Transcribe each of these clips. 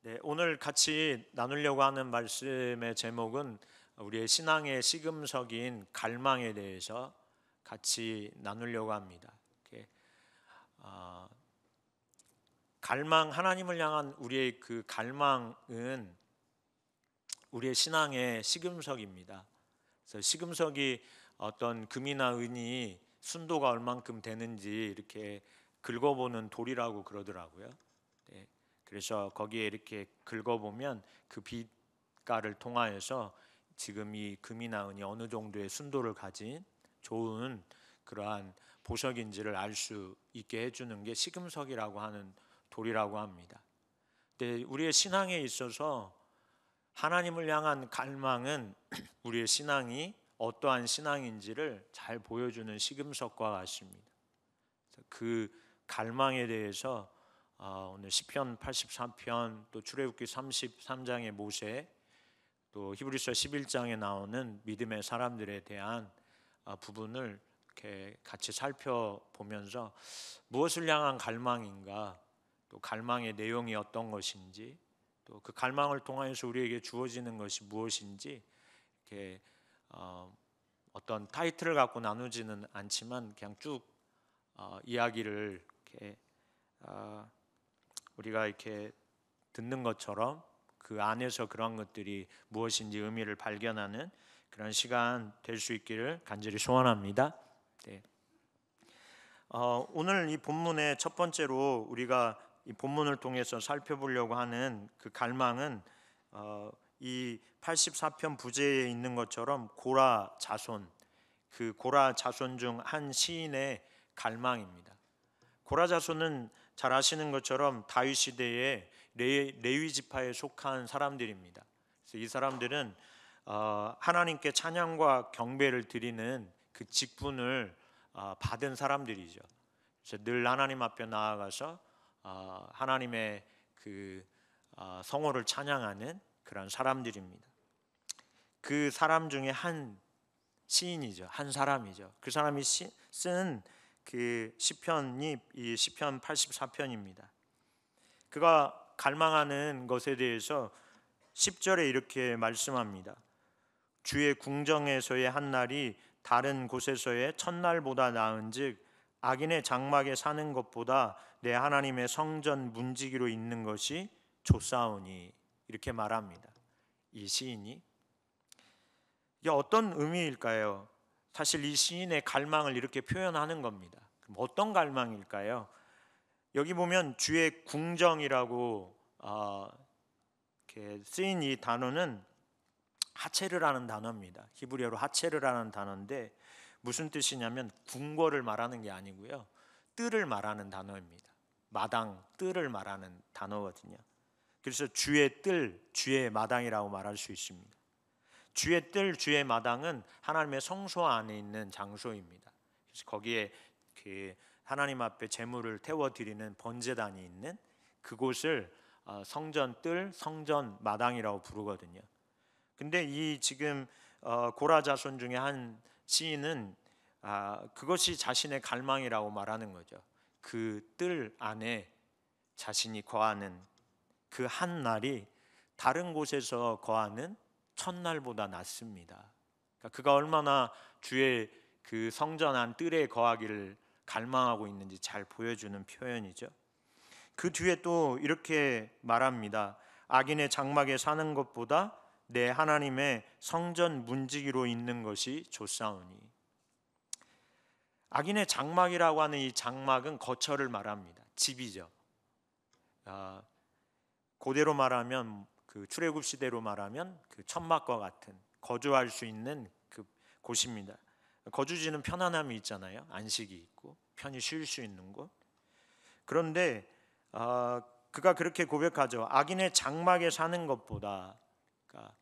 네, 오늘 같이 나누려고 하는 말씀의 제목은 우리의 신앙의 시금석인 갈망에 대해서 같이 나누려고 합니다. 어, 갈망, 하나님을 향한 우리의 그 갈망은 우리의 신앙의 시금석입니다. 그래서 시금석이 어떤 금이나 은이 순도가 얼만큼 되는지 이렇게 긁어보는 돌이라고 그러더라고요. 네, 그래서 거기에 이렇게 긁어보면 그 빛깔을 통하여서 지금 이 금이나 은이 어느 정도의 순도를 가진 좋은 그러한 보석인지를 알 수 있게 해주는 게 시금석이라고 하는 돌이라고 합니다. 근데 우리의 신앙에 있어서 하나님을 향한 갈망은 우리의 신앙이 어떠한 신앙인지를 잘 보여주는 시금석과 같습니다. 그 갈망에 대해서 오늘 시편 84편, 또 출애굽기 33장의 모세, 또 히브리서 11장에 나오는 믿음의 사람들에 대한 부분을 이렇게 같이 살펴보면서 무엇을 향한 갈망인가, 또 갈망의 내용이 어떤 것인지, 또 그 갈망을 통해서 우리에게 주어지는 것이 무엇인지 이렇게 어떤 타이틀을 갖고 나누지는 않지만 그냥 쭉 이야기를 이렇게 우리가 이렇게 듣는 것처럼 그 안에서 그런 것들이 무엇인지 의미를 발견하는 그런 시간 될 수 있기를 간절히 소원합니다. 네. 오늘 이 본문의 첫 번째로 우리가 이 본문을 통해서 살펴보려고 하는 그 갈망은 이 84편 부제에 있는 것처럼 고라 자손, 그 고라 자손 중 한 시인의 갈망입니다. 고라 자손은 잘 아시는 것처럼 다윗 시대에 레위 지파에 속한 사람들입니다. 그래서 이 사람들은 하나님께 찬양과 경배를 드리는 그 직분을 받은 사람들이죠. 그래서 늘 하나님 앞에 나아가서 하나님의 그 성호를 찬양하는 그런 사람들입니다. 그 사람 중에 한 시인이죠. 한 사람이죠. 그 사람이 쓴 그 시편이 이 시편 84편입니다. 그가 갈망하는 것에 대해서 10절에 이렇게 말씀합니다. 주의 궁정에서의 한 날이 다른 곳에서의 첫날보다 나은즉 악인의 장막에 사는 것보다 내 하나님의 성전 문지기로 있는 것이 좋사오니, 이렇게 말합니다. 이 시인이 이게 어떤 의미일까요? 사실 이 시인의 갈망을 이렇게 표현하는 겁니다. 그럼 어떤 갈망일까요? 여기 보면 주의 궁정이라고 이렇게 쓰인 이 단어는 하체르라는 단어입니다. 히브리어로 하체르라는 단어인데 무슨 뜻이냐면 궁궐을 말하는 게 아니고요, 뜰을 말하는 단어입니다. 마당, 뜰을 말하는 단어거든요. 그래서 주의 뜰, 주의 마당이라고 말할 수 있습니다. 주의 뜰, 주의 마당은 하나님의 성소 안에 있는 장소입니다. 그래서 거기에 그 하나님 앞에 제물을 태워 드리는 번제단이 있는 그곳을 성전 뜰, 성전 마당이라고 부르거든요. 근데 이 지금 고라 자손 중에 한 시인은 그것이 자신의 갈망이라고 말하는 거죠. 그 뜰 안에 자신이 거하는 그 한 날이 다른 곳에서 거하는 첫날보다 낫습니다. 그러니까 그가 얼마나 주의 그 성전 안 뜰에 거하기를 갈망하고 있는지 잘 보여주는 표현이죠. 그 뒤에 또 이렇게 말합니다. 악인의 장막에 사는 것보다 내 하나님의 성전 문지기로 있는 것이 좋사오니. 악인의 장막이라고 하는 이 장막은 거처를 말합니다. 집이죠. 고대로 말하면 그 출애굽 시대로 말하면 그 천막과 같은 거주할 수 있는 그 곳입니다. 거주지는 편안함이 있잖아요. 안식이 있고 편히 쉴 수 있는 곳. 그런데 그가 그렇게 고백하죠. 악인의 장막에 사는 것보다, 그러니까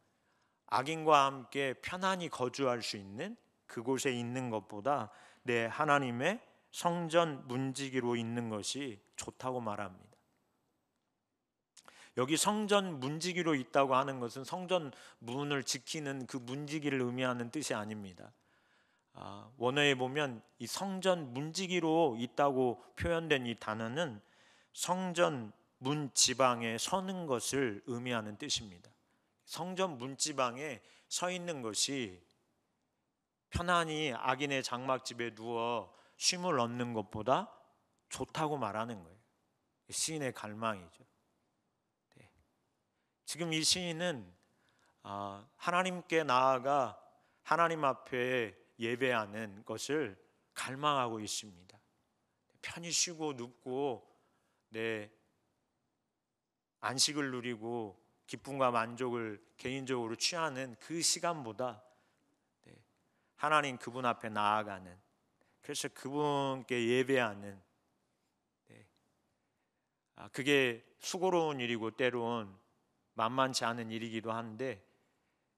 악인과 함께 편안히 거주할 수 있는 그곳에 있는 것보다 내 하나님의 성전 문지기로 있는 것이 좋다고 말합니다. 여기 성전 문지기로 있다고 하는 것은 성전 문을 지키는 그 문지기를 의미하는 뜻이 아닙니다. 원어에 보면 이 성전 문지기로 있다고 표현된 이 단어는 성전 문지방에 서는 것을 의미하는 뜻입니다. 성전 문지방에 서 있는 것이 편안히 악인의 장막집에 누워 쉼을 얻는 것보다 좋다고 말하는 거예요. 시인의 갈망이죠. 네. 지금 이 시인은 하나님께 나아가 하나님 앞에 예배하는 것을 갈망하고 있습니다. 편히 쉬고 눕고 안식을 누리고 기쁨과 만족을 개인적으로 취하는 그 시간보다 하나님 그분 앞에 나아가는, 그래서 그분께 예배하는, 그게 수고로운 일이고 때론 만만치 않은 일이기도 한데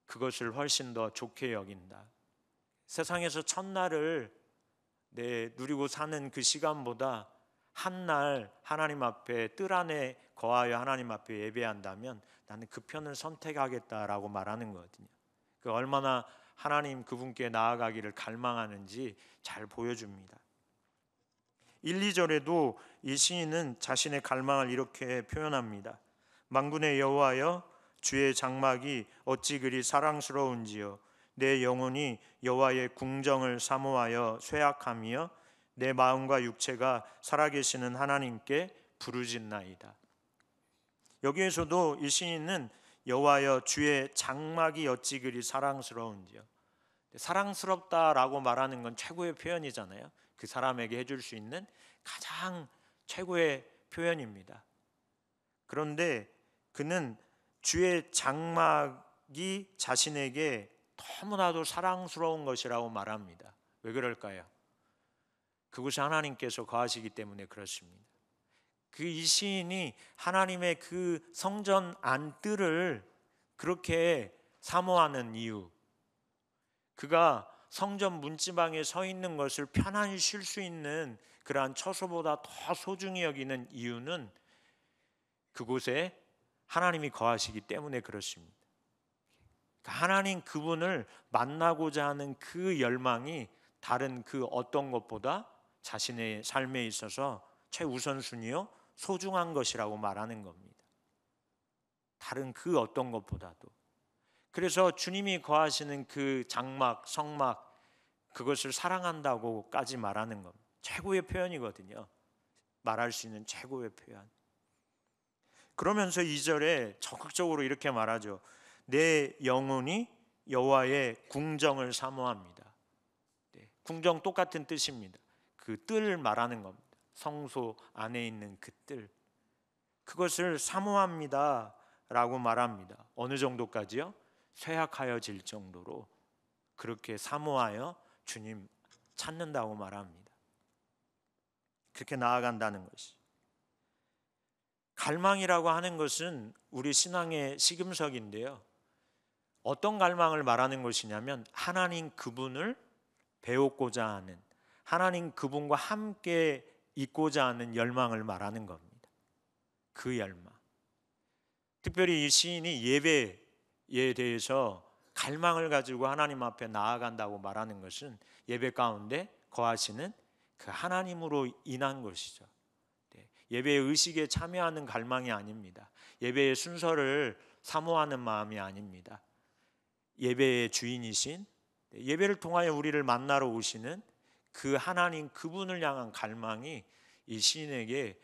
그것을 훨씬 더 좋게 여긴다. 세상에서 첫날을 누리고 사는 그 시간보다 한날 하나님 앞에 뜰 안에 거하여 하나님 앞에 예배한다면 나는 그 편을 선택하겠다라고 말하는 거거든요. 그 얼마나 하나님 그분께 나아가기를 갈망하는지 잘 보여줍니다. 1, 2절에도 이 시인은 자신의 갈망을 이렇게 표현합니다. 만군의 여호와여, 주의 장막이 어찌 그리 사랑스러운지요. 내 영혼이 여호와의 궁정을 사모하여 쇠약하며 내 마음과 육체가 살아계시는 하나님께 부르짖나이다. 여기에서도 이 시인은 여호와여, 주의 장막이 어찌 그리 사랑스러운지요. 사랑스럽다라고 말하는 건 최고의 표현이잖아요. 그 사람에게 해줄 수 있는 가장 최고의 표현입니다. 그런데 그는 주의 장막이 자신에게 너무나도 사랑스러운 것이라고 말합니다. 왜 그럴까요? 그곳에 하나님께서 거하시기 때문에 그렇습니다. 이 시인이 하나님의 그 성전 안뜰을 그렇게 사모하는 이유, 그가 성전 문지방에 서 있는 것을 편안히 쉴 수 있는 그러한 처소보다 더 소중히 여기는 이유는 그곳에 하나님이 거하시기 때문에 그렇습니다. 하나님 그분을 만나고자 하는 그 열망이 다른 그 어떤 것보다 자신의 삶에 있어서 최우선순위요 소중한 것이라고 말하는 겁니다. 다른 그 어떤 것보다도. 그래서 주님이 거하시는 그 장막, 성막, 그것을 사랑한다고까지 말하는 겁니다. 최고의 표현이거든요. 말할 수 있는 최고의 표현. 그러면서 2절에 적극적으로 이렇게 말하죠. 내 영혼이 여호와의 궁정을 사모합니다. 궁정 똑같은 뜻입니다. 그 뜰 말하는 겁니다. 성소 안에 있는 그 뜰, 그것을 사모합니다 라고 말합니다. 어느 정도까지요? 쇠약하여질 정도로 그렇게 사모하여 주님 찾는다고 말합니다. 그렇게 나아간다는 것이. 갈망이라고 하는 것은 우리 신앙의 시금석인데요. 어떤 갈망을 말하는 것이냐면 하나님 그분을 배우고자 하는, 하나님 그분과 함께 있고자 하는 열망을 말하는 겁니다. 그 열망. 특별히 이 시인이 예배에 대해서 갈망을 가지고 하나님 앞에 나아간다고 말하는 것은 예배 가운데 거하시는 그 하나님으로 인한 것이죠. 예배의 의식에 참여하는 갈망이 아닙니다. 예배의 순서를 사모하는 마음이 아닙니다. 예배의 주인이신, 예배를 통하여 우리를 만나러 오시는 그 하나님 그분을 향한 갈망이 이 시인에게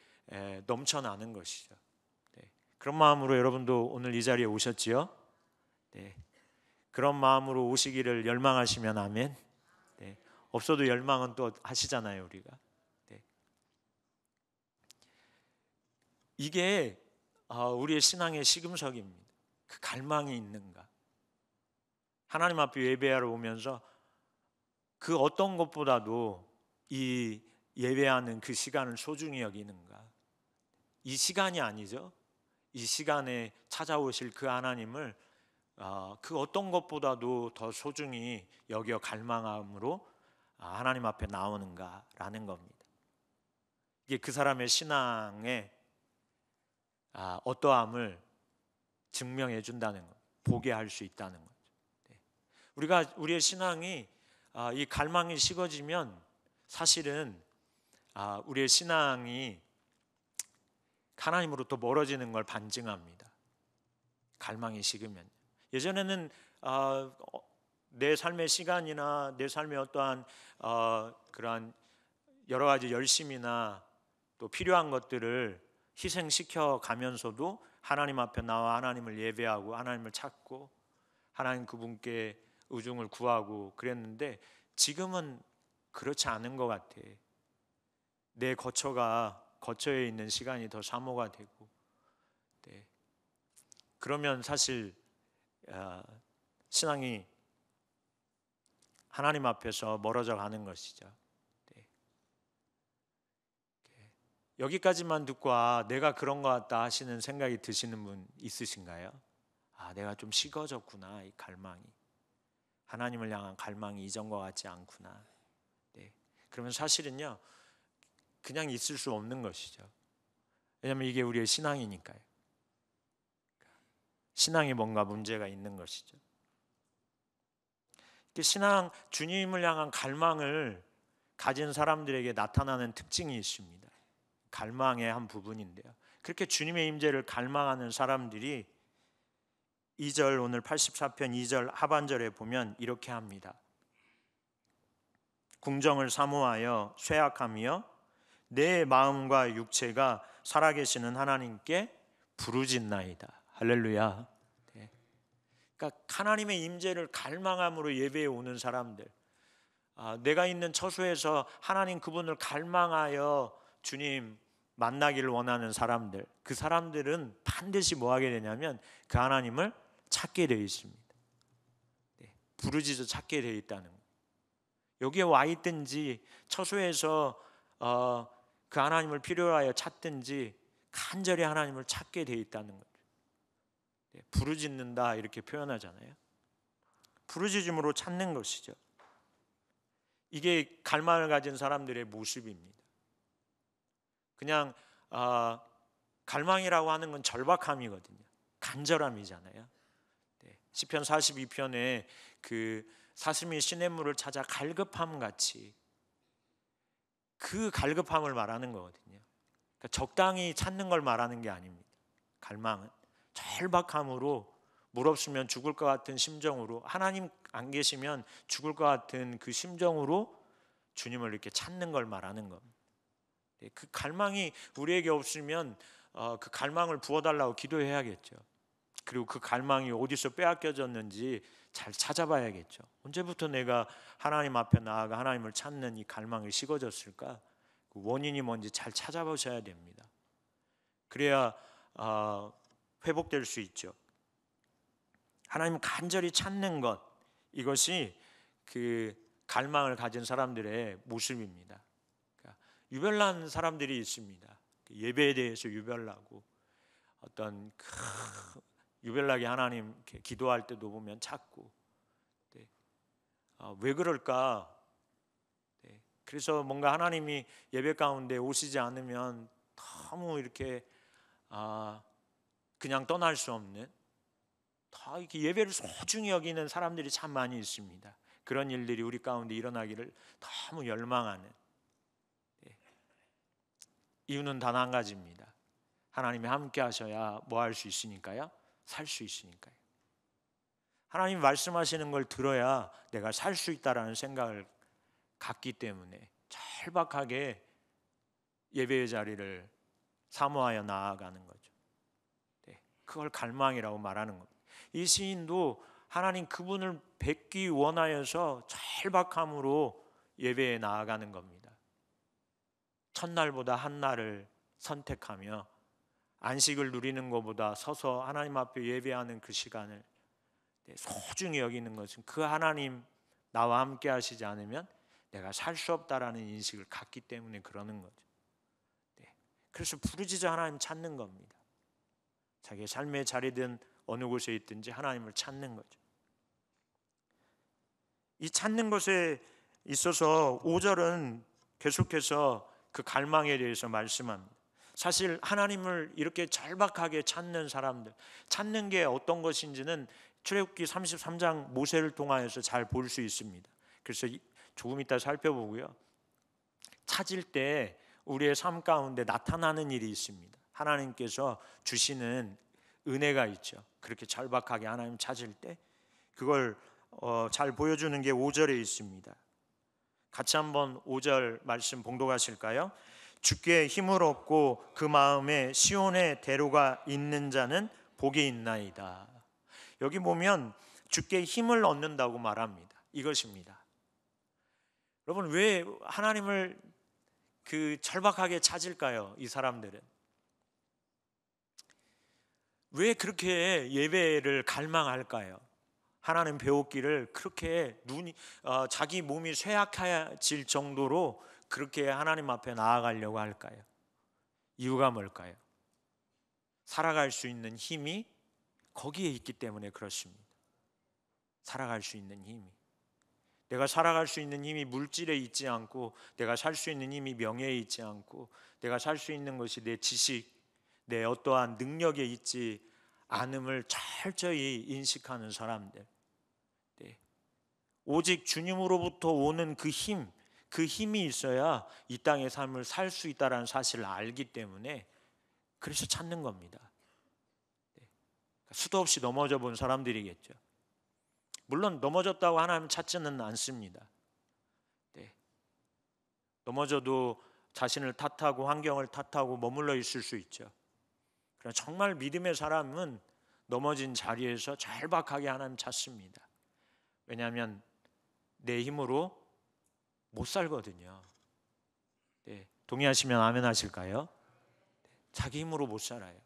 넘쳐나는 것이죠. 그런 마음으로 여러분도 오늘 이 자리에 오셨지요? 그런 마음으로 오시기를 열망하시면 아멘. 없어도 열망은 또 하시잖아요, 우리가. 이게 우리의 신앙의 시금석입니다. 그 갈망이 있는가? 하나님 앞에 예배하러 오면서 그 어떤 것보다도 이 예배하는 그 시간을 소중히 여기는가? 이 시간이 아니죠. 이 시간에 찾아오실 그 하나님을 그 어떤 것보다도 더 소중히 여겨 갈망함으로 하나님 앞에 나오는가라는 겁니다. 이게 그 사람의 신앙의 어떠함을 증명해 준다는 것, 보게 할 수 있다는 거죠. 우리의 신앙이 이 갈망이 식어지면 사실은 우리의 신앙이 하나님으로부터 멀어지는 걸 반증합니다. 갈망이 식으면. 예전에는 내 삶의 시간이나 내 삶의 어떠한 그러한 여러 가지 열심이나 또 필요한 것들을 희생시켜 가면서도 하나님 앞에 나와 하나님을 예배하고 하나님을 찾고 하나님 그분께 의중을 구하고 그랬는데, 지금은 그렇지 않은 것 같아. 내 거처에 있는 시간이 더 사모가 되고, 네. 그러면 사실 신앙이 하나님 앞에서 멀어져 가는 것이죠. 네. 여기까지만 듣고 내가 그런 것 같다 하시는 생각이 드시는 분 있으신가요? 내가 좀 식어졌구나. 이 갈망이, 하나님을 향한 갈망이 이전과 같지 않구나. 네. 그러면 사실은요, 그냥 있을 수 없는 것이죠. 왜냐하면 이게 우리의 신앙이니까요. 신앙에 뭔가 문제가 있는 것이죠. 신앙, 주님을 향한 갈망을 가진 사람들에게 나타나는 특징이 있습니다. 갈망의 한 부분인데요. 그렇게 주님의 임재를 갈망하는 사람들이 2절, 오늘 84편 2절 하반절에 보면 이렇게 합니다. 궁정을 사모하여 쇠약하며 내 마음과 육체가 살아계시는 하나님께 부르짖나이다. 할렐루야. 네. 그러니까 하나님의 임재를 갈망함으로 예배에 오는 사람들, 내가 있는 처소에서 하나님 그분을 갈망하여 주님 만나기를 원하는 사람들, 그 사람들은 반드시 뭐 하게 되냐면 그 하나님을 찾게 되어 있습니다. 네. 부르짖어 찾게 되어 있다는 거예요. 여기에 와 있든지 처소에서 그 하나님을 필요로 하여 찾든지 간절히 하나님을 찾게 되어 있다는 거죠. 네. 부르짖는다 이렇게 표현하잖아요. 부르짖음으로 찾는 것이죠. 이게 갈망을 가진 사람들의 모습입니다. 그냥 갈망이라고 하는 건 절박함이거든요. 간절함이잖아요. 네. 시편 42편에 그 사슴이 시냇물을 찾아 갈급함 같이 그 갈급함을 말하는 거거든요. 그러니까 적당히 찾는 걸 말하는 게 아닙니다. 갈망은 절박함으로, 물 없으면 죽을 것 같은 심정으로, 하나님 안 계시면 죽을 것 같은 그 심정으로 주님을 이렇게 찾는 걸 말하는 겁니다. 그 갈망이 우리에게 없으면 그 갈망을 부어달라고 기도해야겠죠. 그리고 그 갈망이 어디서 빼앗겨졌는지 잘 찾아봐야겠죠. 언제부터 내가 하나님 앞에 나아가 하나님을 찾는 이 갈망이 식어졌을까? 그 원인이 뭔지 잘 찾아보셔야 됩니다. 그래야 회복될 수 있죠. 하나님을 간절히 찾는 것, 이것이 그 갈망을 가진 사람들의 모습입니다. 그러니까 유별난 사람들이 있습니다. 예배에 대해서 유별나고, 어떤 유별나게 하나님 기도할 때도 보면 찾고, 네. 왜 그럴까? 네. 그래서 뭔가 하나님이 예배 가운데 오시지 않으면 너무 이렇게 그냥 떠날 수 없는, 다 이렇게 예배를 소중히 여기는 사람들이 참 많이 있습니다. 그런 일들이 우리 가운데 일어나기를 너무 열망하는, 네. 이유는 단 한 가지입니다. 하나님이 함께 하셔야 뭐 할 수 있으니까요? 살 수 있으니까요. 하나님이 말씀하시는 걸 들어야 내가 살 수 있다라는 생각을 갖기 때문에 절박하게 예배의 자리를 사모하여 나아가는 거죠. 네, 그걸 갈망이라고 말하는 겁니다. 이 시인도 하나님 그분을 뵙기 원하여서 절박함으로 예배에 나아가는 겁니다. 첫날보다 한날을 선택하며 안식을 누리는 것보다 서서 하나님 앞에 예배하는 그 시간을 소중히 여기는 것은 그 하나님 나와 함께 하시지 않으면 내가 살 수 없다라는 인식을 갖기 때문에 그러는 거죠. 네. 그래서 부르짖어 하나님 찾는 겁니다. 자기의 삶의 자리든 어느 곳에 있든지 하나님을 찾는 거죠. 이 찾는 것에 있어서 5절은 계속해서 그 갈망에 대해서 말씀합니다. 사실 하나님을 이렇게 절박하게 찾는 사람들, 찾는 게 어떤 것인지는 출애굽기 33장 모세를 통하여서 잘 볼 수 있습니다. 그래서 조금 이따 살펴보고요. 찾을 때 우리의 삶 가운데 나타나는 일이 있습니다. 하나님께서 주시는 은혜가 있죠. 그렇게 절박하게 하나님 찾을 때 그걸 잘 보여주는 게 5절에 있습니다. 같이 한번 5절 말씀 봉독하실까요? 주께 힘을 얻고 그 마음에 시온의 대로가 있는 자는 복이 있나이다. 여기 보면 주께 힘을 얻는다고 말합니다. 이것입니다. 여러분, 왜 하나님을 절박하게 찾을까요? 이 사람들은 왜 그렇게 예배를 갈망할까요? 하나님 배웠기를 그렇게 자기 몸이 쇠약해질 정도로 그렇게 하나님 앞에 나아가려고 할까요? 이유가 뭘까요? 살아갈 수 있는 힘이 거기에 있기 때문에 그렇습니다. 살아갈 수 있는 힘이, 내가 살아갈 수 있는 힘이 물질에 있지 않고, 내가 살 수 있는 힘이 명예에 있지 않고, 내가 살 수 있는 것이 내 지식, 내 어떠한 능력에 있지 않음을 철저히 인식하는 사람들, 오직 주님으로부터 오는 그 힘이 있어야 이 땅의 삶을 살 수 있다는 사실을 알기 때문에 그래서 찾는 겁니다. 수도 없이 넘어져 본 사람들이겠죠. 물론 넘어졌다고 하나님 찾지는 않습니다. 넘어져도 자신을 탓하고 환경을 탓하고 머물러 있을 수 있죠. 그러나 정말 믿음의 사람은 넘어진 자리에서 절박하게 하나님 찾습니다. 왜냐하면 내 힘으로 못 살거든요. 동의하시면 아멘 하실까요? 자기 힘으로 못 살아요.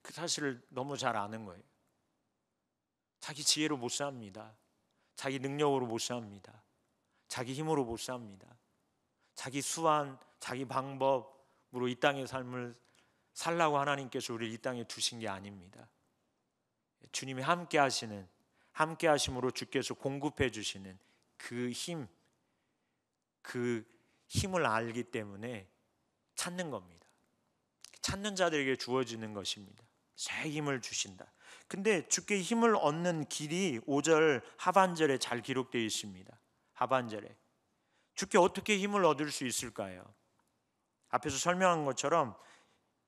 그 사실을 너무 잘 아는 거예요. 자기 지혜로 못 삽니다. 자기 능력으로 못 삽니다. 자기 힘으로 못 삽니다. 자기 수완, 자기 방법으로 이 땅의 삶을 살라고 하나님께서 우리를 이 땅에 두신 게 아닙니다. 주님이 함께 하심으로 주께서 공급해 주시는 그 힘을 알기 때문에 찾는 겁니다. 찾는 자들에게 주어지는 것입니다. 새 힘을 주신다. 근데 주께 힘을 얻는 길이 5절 하반절에 잘 기록되어 있습니다. 하반절에 주께 어떻게 힘을 얻을 수 있을까요? 앞에서 설명한 것처럼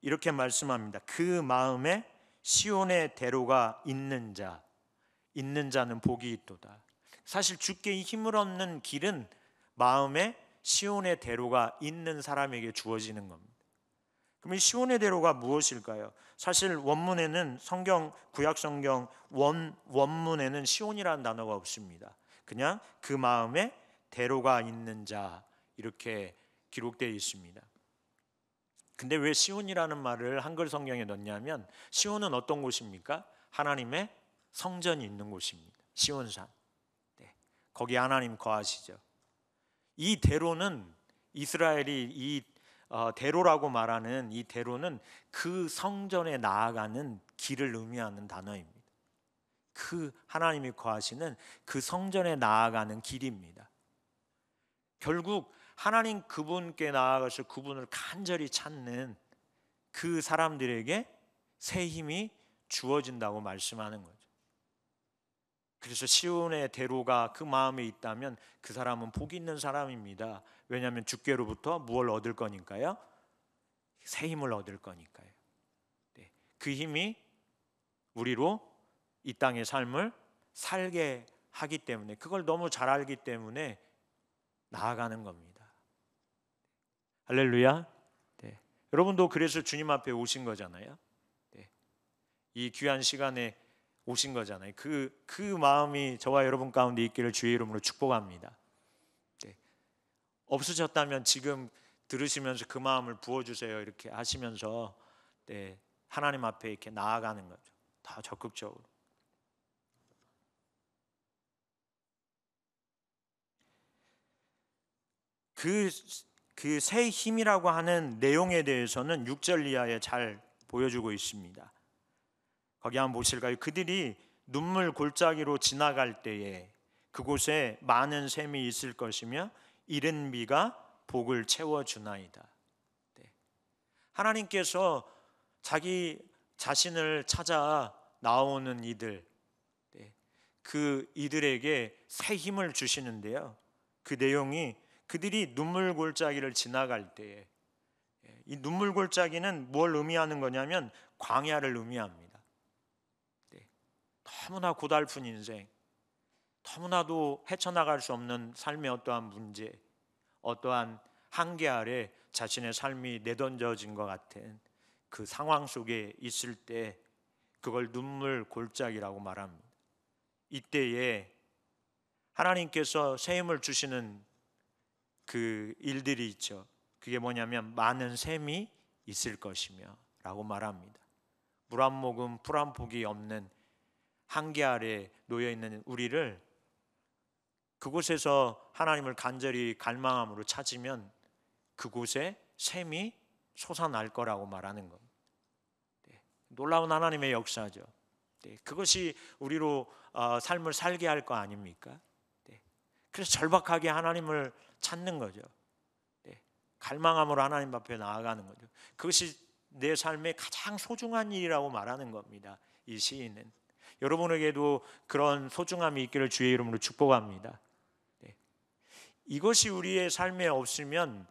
이렇게 말씀합니다. 그 마음에 시온의 대로가 있는 자는 복이 있도다. 사실 주께 힘을 얻는 길은 마음에 시온의 대로가 있는 사람에게 주어지는 겁니다. 그럼 이 시온의 대로가 무엇일까요? 사실 원문에는 구약 성경 원문에는 시온이라는 단어가 없습니다. 그냥 그 마음에 대로가 있는 자 이렇게 기록되어 있습니다. 근데 왜 시온이라는 말을 한글 성경에 넣냐면 시온은 어떤 곳입니까? 하나님의 성전이 있는 곳입니다. 시온산. 거기 하나님 거하시죠. 이 대로는 이스라엘이 대로라고 말하는 이 대로는 그 성전에 나아가는 길을 의미하는 단어입니다. 그 하나님이 거하시는 그 성전에 나아가는 길입니다. 결국 하나님 그분께 나아가서 그분을 간절히 찾는 그 사람들에게 새 힘이 주어진다고 말씀하는 거죠. 그래서 시온의 대로가 그 마음에 있다면 그 사람은 복 있는 사람입니다. 왜냐하면 주께로부터 무엇을 얻을 거니까요? 새 힘을 얻을 거니까요. 그 힘이 우리로 이 땅의 삶을 살게 하기 때문에, 그걸 너무 잘 알기 때문에 나아가는 겁니다. 할렐루야. 여러분도 그래서 주님 앞에 오신 거잖아요. 이 귀한 시간에 오신 거잖아요. 그 마음이 저와 여러분 가운데 있기를 주의 이름으로 축복합니다. 없으셨다면 지금 들으시면서 그 마음을 부어주세요 이렇게 하시면서 하나님 앞에 이렇게 나아가는 거죠. 더 적극적으로. 그 새 힘이라고 하는 내용에 대해서는 6절 이하에 잘 보여주고 있습니다. 거기 한번 보실까요? 그들이 눈물 골짜기로 지나갈 때에 그곳에 많은 샘이 있을 것이며 이른 비가 복을 채워주나이다. 하나님께서 자기 자신을 찾아 나오는 이들, 그 이들에게 새 힘을 주시는데요. 그 내용이 그들이 눈물 골짜기를 지나갈 때에 이 눈물 골짜기는 뭘 의미하는 거냐면 광야를 의미합니다. 너무나 고달픈 인생, 너무나도 헤쳐나갈 수 없는 삶의 어떠한 문제, 어떠한 한계 아래 자신의 삶이 내던져진 것 같은 그 상황 속에 있을 때 그걸 눈물 골짜기라고 말합니다. 이때에 하나님께서 새 힘을 주시는 그 일들이 있죠. 그게 뭐냐면 많은 샘이 있을 것이며 라고 말합니다. 물 한 모금 풀 한 폭이 없는 한계 아래 놓여 있는 우리를 그곳에서 하나님을 간절히 갈망함으로 찾으면 그곳에 샘이 솟아날 거라고 말하는 겁니다. 놀라운 하나님의 역사죠. 그것이 우리로 삶을 살게 할 거 아닙니까? 그래서 절박하게 하나님을 찾는 거죠. 갈망함으로 하나님 앞에 나아가는 거죠. 그것이 내 삶의 가장 소중한 일이라고 말하는 겁니다. 이 시인은. 여러분에게도 그런 소중함이 있기를 주의 이름으로 축복합니다. 이것이 우리의 삶에 없으면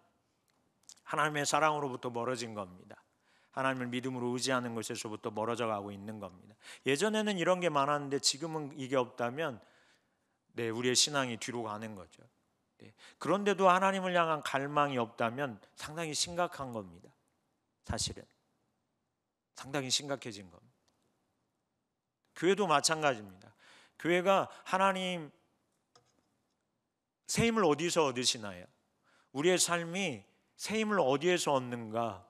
하나님의 사랑으로부터 멀어진 겁니다. 하나님을 믿음으로 의지하는 것에서부터 멀어져 가고 있는 겁니다. 예전에는 이런 게 많았는데 지금은 이게 없다면 우리의 신앙이 뒤로 가는 거죠. 그런데도 하나님을 향한 갈망이 없다면 상당히 심각한 겁니다. 사실은 상당히 심각해진 겁니다. 교회도 마찬가지입니다. 교회가 하나님 새 힘을 어디서 얻으시나요? 우리의 삶이 새 힘을 어디에서 얻는가?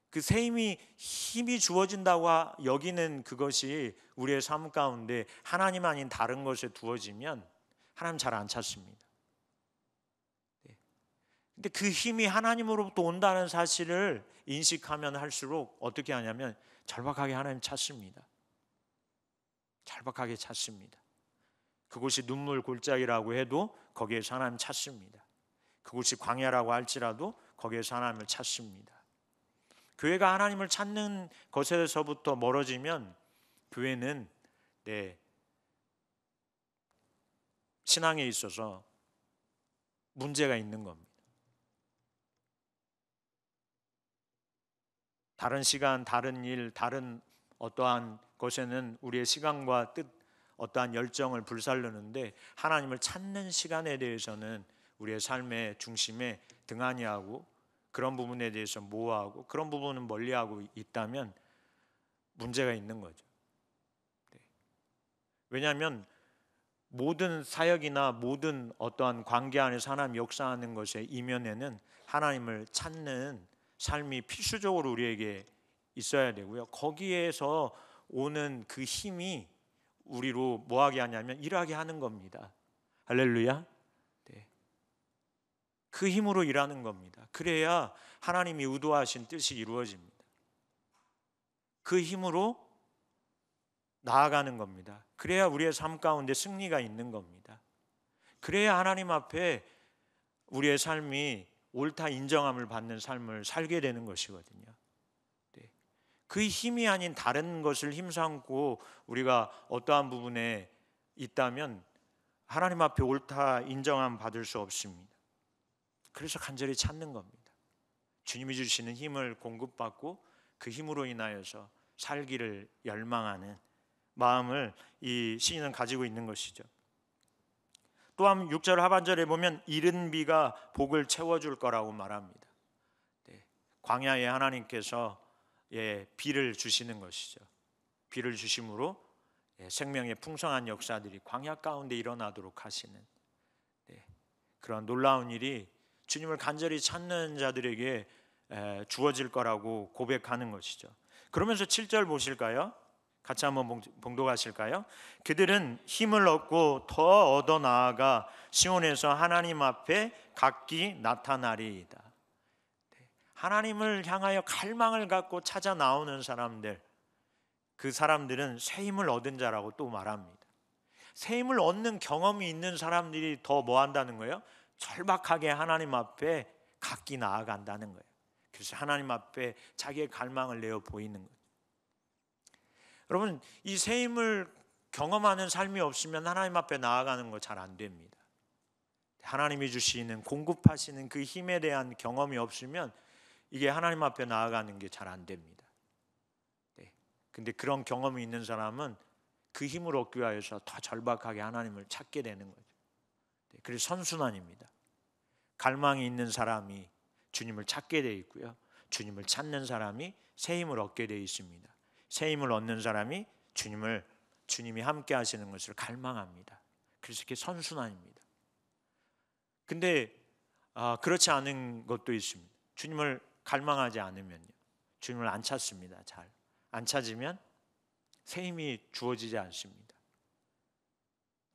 그 새 힘이 주어진다고 여기는 그것이 우리의 삶 가운데 하나님 아닌 다른 것에 두어지면 하나님 잘 안 찾습니다. 근데 그 힘이 하나님으로부터 온다는 사실을 인식하면 할수록 어떻게 하냐면 절박하게 하나님 찾습니다. 절박하게 찾습니다. 그곳이 눈물 골짜기라고 해도 거기에서 하나님 찾습니다. 그곳이 광야라고 할지라도 거기에서 하나님을 찾습니다. 교회가 하나님을 찾는 것에서부터 멀어지면 교회는 신앙에 있어서 문제가 있는 겁니다. 다른 시간, 다른 일, 다른 어떠한 것에는 우리의 시간과 뜻, 어떠한 열정을 불살르는데 하나님을 찾는 시간에 대해서는 우리의 삶의 중심에 등한히 하고 그런 부분에 대해서 모호하고 그런 부분은 멀리하고 있다면 문제가 있는 거죠. 왜냐하면 모든 사역이나 모든 어떠한 관계 안에서 하나님 역사하는 것의 이면에는 하나님을 찾는 삶이 필수적으로 우리에게 있어야 되고요. 거기에서 오는 그 힘이 우리로 뭐하게 하냐면 일하게 하는 겁니다. 할렐루야. 그 힘으로 일하는 겁니다. 그래야 하나님이 의도하신 뜻이 이루어집니다. 그 힘으로 나아가는 겁니다. 그래야 우리의 삶 가운데 승리가 있는 겁니다. 그래야 하나님 앞에 우리의 삶이 옳다 인정함을 받는 삶을 살게 되는 것이거든요. 그 힘이 아닌 다른 것을 힘삼고 우리가 어떠한 부분에 있다면 하나님 앞에 옳다 인정함 받을 수 없습니다. 그래서 간절히 찾는 겁니다. 주님이 주시는 힘을 공급받고 그 힘으로 인하여서 살기를 열망하는 마음을 이 시인은 가지고 있는 것이죠. 또한 6절 하반절에 보면 이른 비가 복을 채워줄 거라고 말합니다. 광야에 하나님께서 비를 주시는 것이죠. 비를 주심으로 생명의 풍성한 역사들이 광야 가운데 일어나도록 하시는 그런 놀라운 일이 주님을 간절히 찾는 자들에게 주어질 거라고 고백하는 것이죠. 그러면서 7절 보실까요? 같이 한번 봉독하실까요? 그들은 힘을 얻고 더 얻어 나아가 시온에서 하나님 앞에 각기 나타나리이다. 하나님을 향하여 갈망을 갖고 찾아 나오는 사람들, 그 사람들은 새 힘을 얻은 자라고 또 말합니다. 새 힘을 얻는 경험이 있는 사람들이 더 뭐 한다는 거예요? 절박하게 하나님 앞에 각기 나아간다는 거예요. 그래서 하나님 앞에 자기의 갈망을 내어 보이는 거예요. 여러분, 이 새 힘을 경험하는 삶이 없으면 하나님 앞에 나아가는 거 잘 안 됩니다. 하나님이 주시는 공급하시는 그 힘에 대한 경험이 없으면 이게 하나님 앞에 나아가는 게 잘 안 됩니다. 네. 근데 그런 경험이 있는 사람은 그 힘을 얻기 위해서 더 절박하게 하나님을 찾게 되는 거죠. 네. 그래서 선순환입니다. 갈망이 있는 사람이 주님을 찾게 되어 있고요. 주님을 찾는 사람이 새 힘을 얻게 되어 있습니다. 새 힘을 얻는 사람이 주님이 함께 하시는 것을 갈망합니다. 그래서 이렇게 선순환입니다. 근데 그렇지 않은 것도 있습니다. 주님을 갈망하지 않으면요, 주님을 안 찾습니다. 잘 안 찾으면 새 힘이 주어지지 않습니다.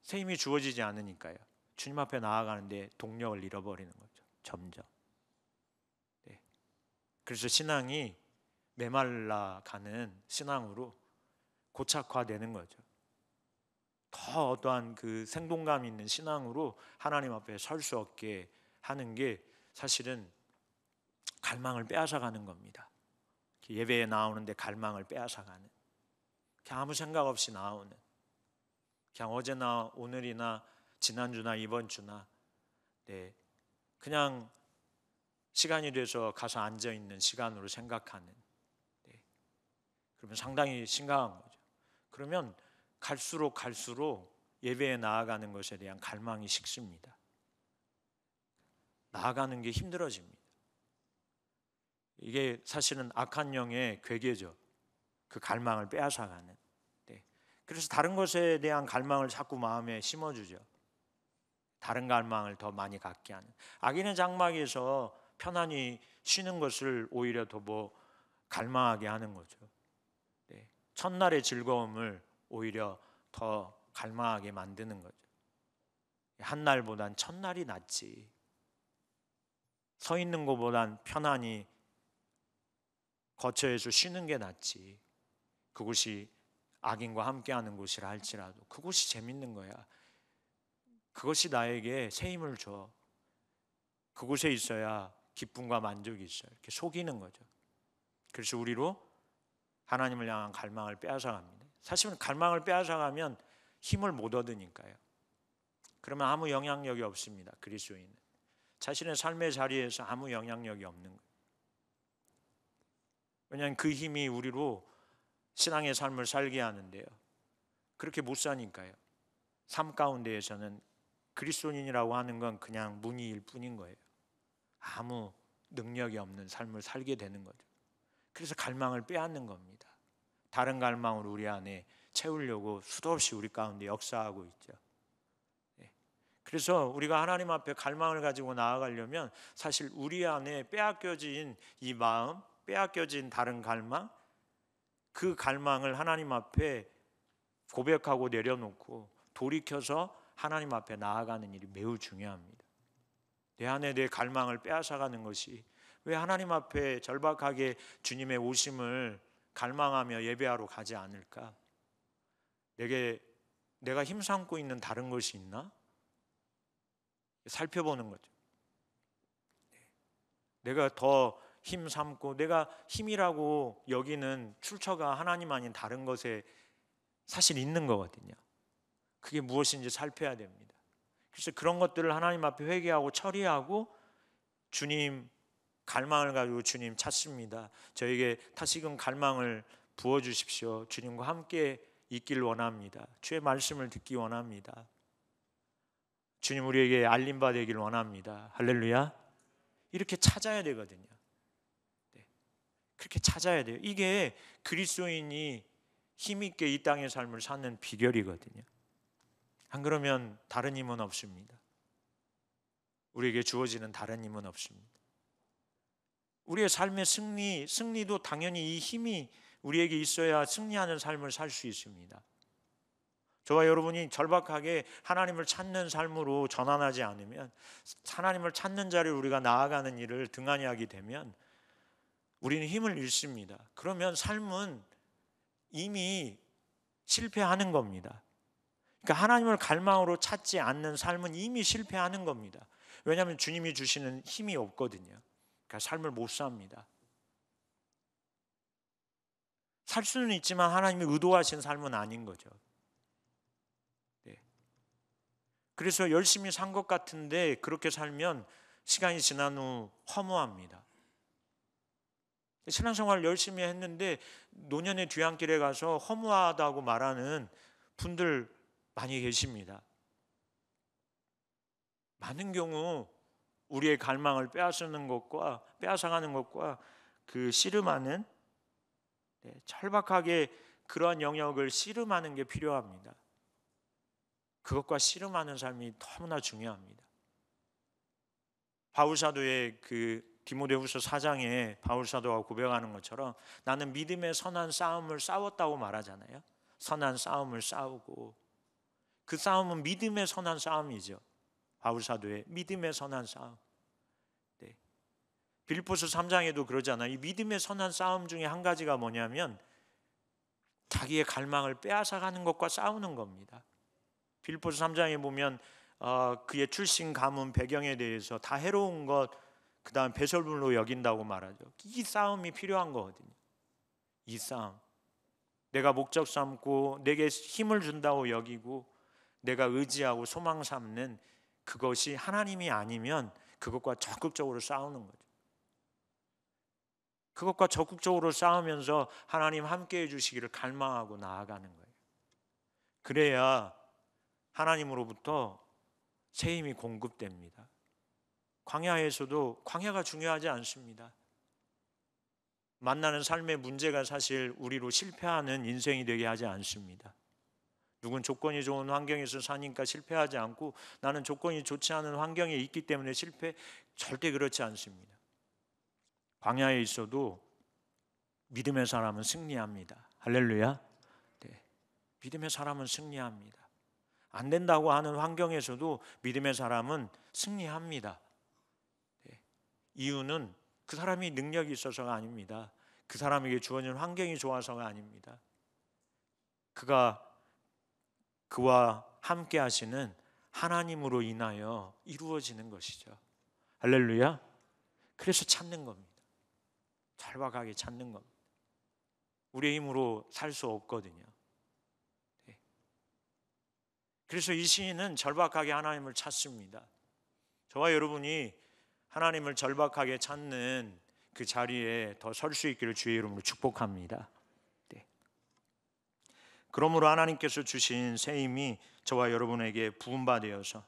새 힘이 주어지지 않으니까요, 주님 앞에 나아가는데 동력을 잃어버리는 거죠. 점점. 네. 그래서 신앙이 메말라가는 신앙으로 고착화되는 거죠. 더 어떠한 그 생동감 있는 신앙으로 하나님 앞에 설 수 없게 하는 게 사실은 갈망을 빼앗아가는 겁니다. 예배에 나오는데 갈망을 빼앗아가는, 그냥 아무 생각 없이 나오는, 그냥 어제나 오늘이나 지난주나 이번 주나 그냥 시간이 돼서 가서 앉아있는 시간으로 생각하는, 그러면 상당히 심각한 거죠. 그러면 갈수록 예배에 나아가는 것에 대한 갈망이 식습니다. 나아가는 게 힘들어집니다. 이게 사실은 악한 영의 괴계죠. 그 갈망을 빼앗아가는. 그래서 다른 것에 대한 갈망을 자꾸 마음에 심어주죠. 다른 갈망을 더 많이 갖게 하는. 악인의 장막에서 편안히 쉬는 것을 오히려 더 갈망하게 하는 거죠. 첫날의 즐거움을 오히려 더 갈망하게 만드는 거죠. 한 날보단 첫날이 낫지. 서 있는 것보단 편안히 거처에서 쉬는 게 낫지. 그곳이 악인과 함께하는 곳이라 할지라도 그곳이 재밌는 거야. 그것이 나에게 새 힘을 줘. 그곳에 있어야 기쁨과 만족이 있어요. 이렇게 속이는 거죠. 그래서 우리로 하나님을 향한 갈망을 빼앗아갑니다. 사실은 갈망을 빼앗아가면 힘을 못 얻으니까요. 그러면 아무 영향력이 없습니다. 그리스도인은 자신의 삶의 자리에서 아무 영향력이 없는 거예요. 왜냐하면 그 힘이 우리로 신앙의 삶을 살게 하는데요, 그렇게 못 사니까요. 삶 가운데에서는 그리스도인이라고 하는 건 그냥 무늬일 뿐인 거예요. 아무 능력이 없는 삶을 살게 되는 거죠. 그래서 갈망을 빼앗는 겁니다. 다른 갈망으로 우리 안에 채우려고 수도 없이 우리 가운데 역사하고 있죠. 그래서 우리가 하나님 앞에 갈망을 가지고 나아가려면 사실 우리 안에 빼앗겨진 이 마음, 빼앗겨진 다른 갈망, 그 갈망을 하나님 앞에 고백하고 내려놓고 돌이켜서 하나님 앞에 나아가는 일이 매우 중요합니다. 내 안에 내 갈망을 빼앗아가는 것이, 왜 하나님 앞에 절박하게 주님의 오심을 갈망하며 예배하러 가지 않을까? 내가 힘삼고 있는 다른 것이 있나? 살펴보는 거죠. 내가 더 힘삼고 내가 힘이라고 여기는 출처가 하나님 아닌 다른 것에 사실 있는 거거든요. 그게 무엇인지 살펴야 됩니다. 그래서 그런 것들을 하나님 앞에 회개하고 처리하고 주님 갈망을 가지고 주님 찾습니다. 저에게 다시금 갈망을 부어주십시오. 주님과 함께 있길 원합니다. 주의 말씀을 듣기 원합니다. 주님 우리에게 알림받으길 원합니다. 할렐루야. 이렇게 찾아야 되거든요. 그렇게 찾아야 돼요. 이게 그리스도인이 힘있게 이 땅의 삶을 사는 비결이거든요. 안 그러면 다른 힘은 없습니다. 우리에게 주어지는 다른 힘은 없습니다. 우리의 삶의 승리도 당연히 이 힘이 우리에게 있어야 승리하는 삶을 살 수 있습니다. 저와 여러분이 절박하게 하나님을 찾는 삶으로 전환하지 않으면, 하나님을 찾는 자리로 우리가 나아가는 일을 등한히 하게 되면 우리는 힘을 잃습니다. 그러면 삶은 이미 실패하는 겁니다. 그러니까 하나님을 갈망으로 찾지 않는 삶은 이미 실패하는 겁니다. 왜냐하면 주님이 주시는 힘이 없거든요. 그러니까 삶을 못 삽니다. 살 수는 있지만 하나님이 의도하신 삶은 아닌 거죠. 그래서 열심히 산 것 같은데 그렇게 살면 시간이 지난 후 허무합니다. 신앙생활 열심히 했는데 노년의 뒤안길에 가서 허무하다고 말하는 분들 많이 계십니다. 많은 경우 우리의 갈망을 빼앗아가는 것과 그 씨름하는, 철박하게 그러한 영역을 씨름하는 게 필요합니다. 그것과 씨름하는 삶이 너무나 중요합니다. 바울사도의 그 디모데후서 4장에 바울사도가 고백하는 것처럼 나는 믿음의 선한 싸움을 싸웠다고 말하잖아요. 선한 싸움을 싸우고, 그 싸움은 믿음의 선한 싸움이죠. 바울사도의 믿음의 선한 싸움. 빌립보서 3장에도 그러잖아요. 이 믿음의 선한 싸움 중에 한 가지가 뭐냐면 자기의 갈망을 빼앗아가는 것과 싸우는 겁니다. 빌립보서 3장에 보면 그의 출신, 가문, 배경에 대해서 다 해로운 것, 그 다음 배설물로 여긴다고 말하죠. 이 싸움이 필요한 거거든요. 이 싸움, 내가 목적 삼고 내게 힘을 준다고 여기고 내가 의지하고 소망 삼는 그것이 하나님이 아니면 그것과 적극적으로 싸우는 거죠. 그것과 적극적으로 싸우면서 하나님 함께 해주시기를 갈망하고 나아가는 거예요. 그래야 하나님으로부터 새 힘이 공급됩니다. 광야에서도 광야가 중요하지 않습니다. 만나는 삶의 문제가 사실 우리로 실패하는 인생이 되게 하지 않습니다. 누군 조건이 좋은 환경에서 사니까 실패하지 않고 나는 조건이 좋지 않은 환경에 있기 때문에 절대 그렇지 않습니다. 광야에 있어도 믿음의 사람은 승리합니다. 할렐루야. 네. 믿음의 사람은 승리합니다. 안 된다고 하는 환경에서도 믿음의 사람은 승리합니다. 네. 이유는 그 사람이 능력이 있어서가 아닙니다. 그 사람에게 주어진 환경이 좋아서가 아닙니다. 그와 함께 하시는 하나님으로 인하여 이루어지는 것이죠. 할렐루야. 그래서 찾는 겁니다. 절박하게 찾는 겁니다. 우리의 힘으로 살 수 없거든요. 네. 그래서 이 시인은 절박하게 하나님을 찾습니다. 저와 여러분이 하나님을 절박하게 찾는 그 자리에 더 설 수 있기를 주의 이름으로 축복합니다. 네. 그러므로 하나님께서 주신 새 힘이 저와 여러분에게 부음받아서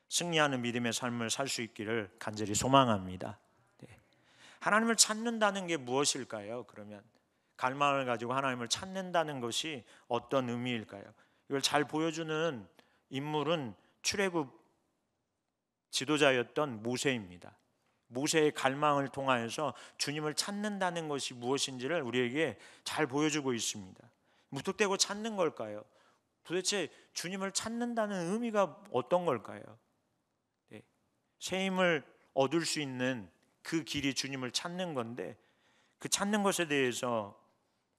승리하는 믿음의 삶을 살 수 있기를 간절히 소망합니다. 네. 하나님을 찾는다는 게 무엇일까요? 그러면 갈망을 가지고 하나님을 찾는다는 것이 어떤 의미일까요? 이걸 잘 보여주는 인물은 출애굽 지도자였던 모세입니다. 모세의 갈망을 통하여서 주님을 찾는다는 것이 무엇인지를 우리에게 잘 보여주고 있습니다. 무턱대고 찾는 걸까요? 도대체 주님을 찾는다는 의미가 어떤 걸까요? 네. 새 힘을 얻을 수 있는 그 길이 주님을 찾는 건데, 그 찾는 것에 대해서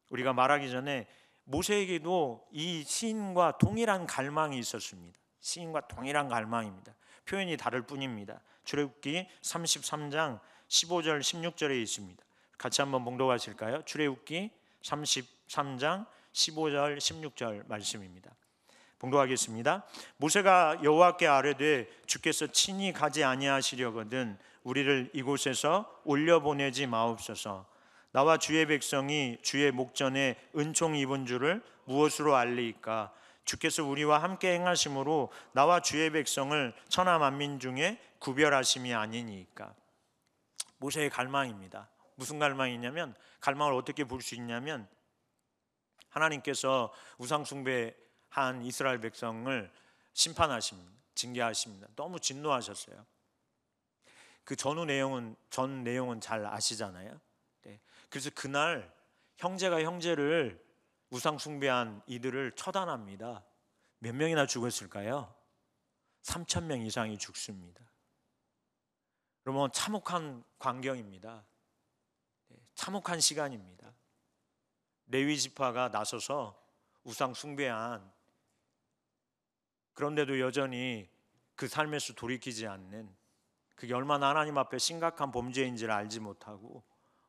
우리가 말하기 전에 모세에게도 이 시인과 동일한 갈망이 있었습니다. 시인과 동일한 갈망입니다. 표현이 다를 뿐입니다. 출애굽기 33장 15절 16절에 있습니다. 같이 한번 봉독하실까요? 출애굽기 33장 15절 16절 말씀입니다. 봉독하겠습니다. 모세가 여호와께 아뢰되 주께서 친히 가지 아니하시려거든 우리를 이곳에서 올려보내지 마옵소서. 나와 주의 백성이 주의 목전에 은총 입은 줄을 무엇으로 알리이까? 주께서 우리와 함께 행하심으로 나와 주의 백성을 천하 만민 중에 구별하심이 아니니까. 모세의 갈망입니다. 무슨 갈망이냐면, 갈망을 어떻게 볼 수 있냐면, 하나님께서 우상 숭배한 이스라엘 백성을 심판하십니다. 징계하십니다. 너무 진노하셨어요. 그 전 내용은 잘 아시잖아요. 네. 그래서 그날 형제가 형제를 우상 숭배한 이들을 처단합니다. 몇 명이나 죽었을까요? 3,000명 이상이 죽습니다. 그러면 참혹한 광경입니다. 참혹한 시간입니다. 레위 지파가 나서서 우상 숭배한, 그런데도 여전히 그 삶에서 돌이키지 않는, 그게 얼마나 하나님 앞에 심각한 범죄인지를 알지 못하고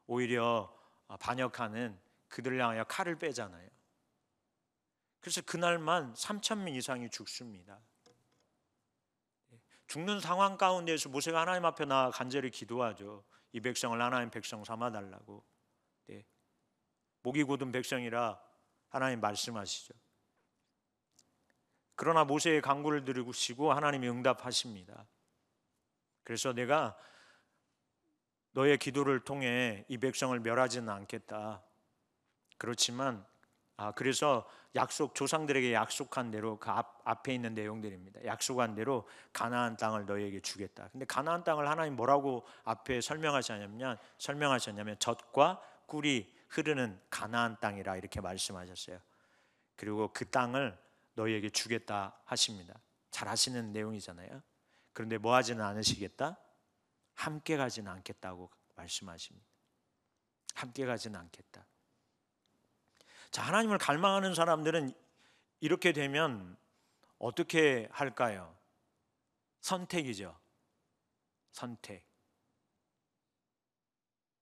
오히려 반역하는 그들을 향하여 칼을 빼잖아요. 그래서 그날만 3,000명 이상이 죽습니다. 죽는 상황 가운데서 모세가 하나님 앞에 나아 간절히 기도하죠. 이 백성을 하나님 백성 삼아달라고. 네. 목이 곧은 백성이라 하나님 말씀하시죠. 그러나 모세의 간구를 들으시고 하나님이 응답하십니다. 그래서 내가 너의 기도를 통해 이 백성을 멸하지는 않겠다. 그렇지만 그래서 조상들에게 약속한 대로 그 앞에 있는 내용들입니다. 약속한 대로 가나안 땅을 너희에게 주겠다. 근데 가나안 땅을 하나님 뭐라고 앞에 설명하셨냐면 젖과 꿀이 흐르는 가나안 땅이라 이렇게 말씀하셨어요. 그리고 그 땅을 너희에게 주겠다 하십니다. 잘 아시는 내용이잖아요. 그런데 뭐 하지는 않으시겠다? 함께 가지는 않겠다고 말씀하십니다. 함께 가지는 않겠다. 자, 하나님을 갈망하는 사람들은 이렇게 되면 어떻게 할까요? 선택이죠. 선택.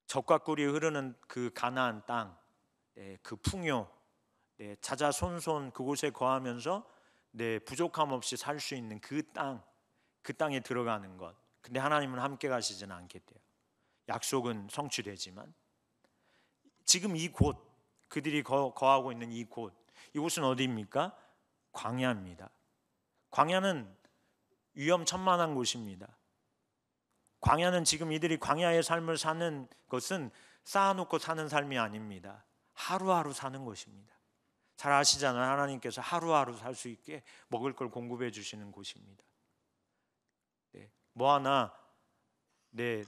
젖과 꿀이 흐르는 그 가나안 땅, 그 풍요, 자자손손 그곳에 거하면서 부족함 없이 살 수 있는 그 땅에 들어가는 것. 근데 하나님은 함께 가시지는 않겠대요. 약속은 성취되지만 지금 이곳, 그들이 거하고 있는 이곳은 어디입니까? 광야입니다. 광야는 위험천만한 곳입니다. 광야는 지금 이들이 광야의 삶을 사는 것은 쌓아놓고 사는 삶이 아닙니다. 하루하루 사는 것입니다. 잘 아시잖아요. 하나님께서 하루하루 살 수 있게 먹을 걸 공급해 주시는 곳입니다. 뭐 하나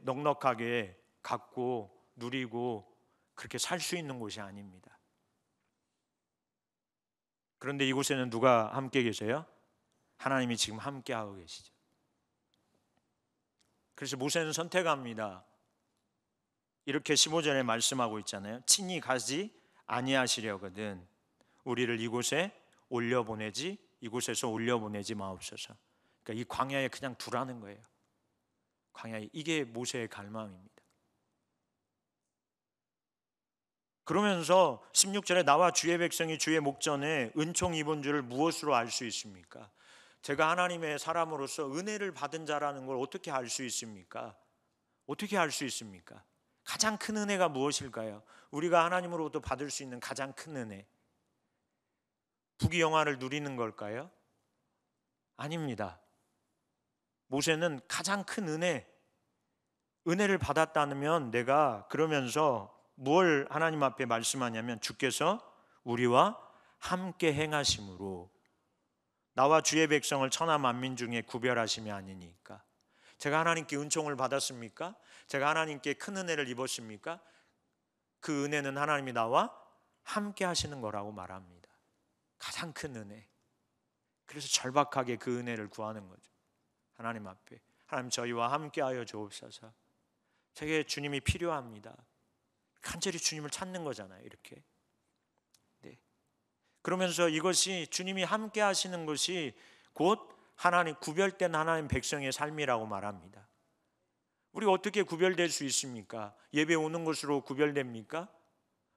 넉넉하게 갖고 누리고 그렇게 살 수 있는 곳이 아닙니다. 그런데 이곳에는 누가 함께 계세요? 하나님이 지금 함께 하고 계시죠. 그래서 모세는 선택합니다. 이렇게 15절에 말씀하고 있잖아요. 친히 가지 아니하시려거든 우리를 이곳에서 올려보내지 마옵소서. 그러니까 이 광야에 그냥 두라는 거예요. 광야에. 이게 모세의 갈망입니다. 그러면서 16절에 나와 주의 백성이 주의 목전에 은총 입은 줄을 무엇으로 알 수 있습니까? 제가 하나님의 사람으로서 은혜를 받은 자라는 걸 어떻게 알 수 있습니까? 어떻게 알 수 있습니까? 가장 큰 은혜가 무엇일까요? 우리가 하나님으로부터 받을 수 있는 가장 큰 은혜, 부귀영화를 누리는 걸까요? 아닙니다. 모세는 가장 큰 은혜를 받았다면 내가 그러면서 뭘 하나님 앞에 말씀하냐면 주께서 우리와 함께 행하심으로 나와 주의 백성을 천하 만민 중에 구별하심이 아니니까. 제가 하나님께 은총을 받았습니까? 제가 하나님께 큰 은혜를 입었습니까? 그 은혜는 하나님이 나와 함께 하시는 거라고 말합니다. 가장 큰 은혜. 그래서 절박하게 그 은혜를 구하는 거죠. 하나님 앞에 하나님 저희와 함께하여 주옵소서. 제게 주님이 필요합니다. 간절히 주님을 찾는 거잖아요. 이렇게. 그러면서 이것이 주님이 함께 하시는 것이 곧 하나님 구별된 하나님 백성의 삶이라고 말합니다. 우리가 어떻게 구별될 수 있습니까? 예배 오는 것으로 구별됩니까?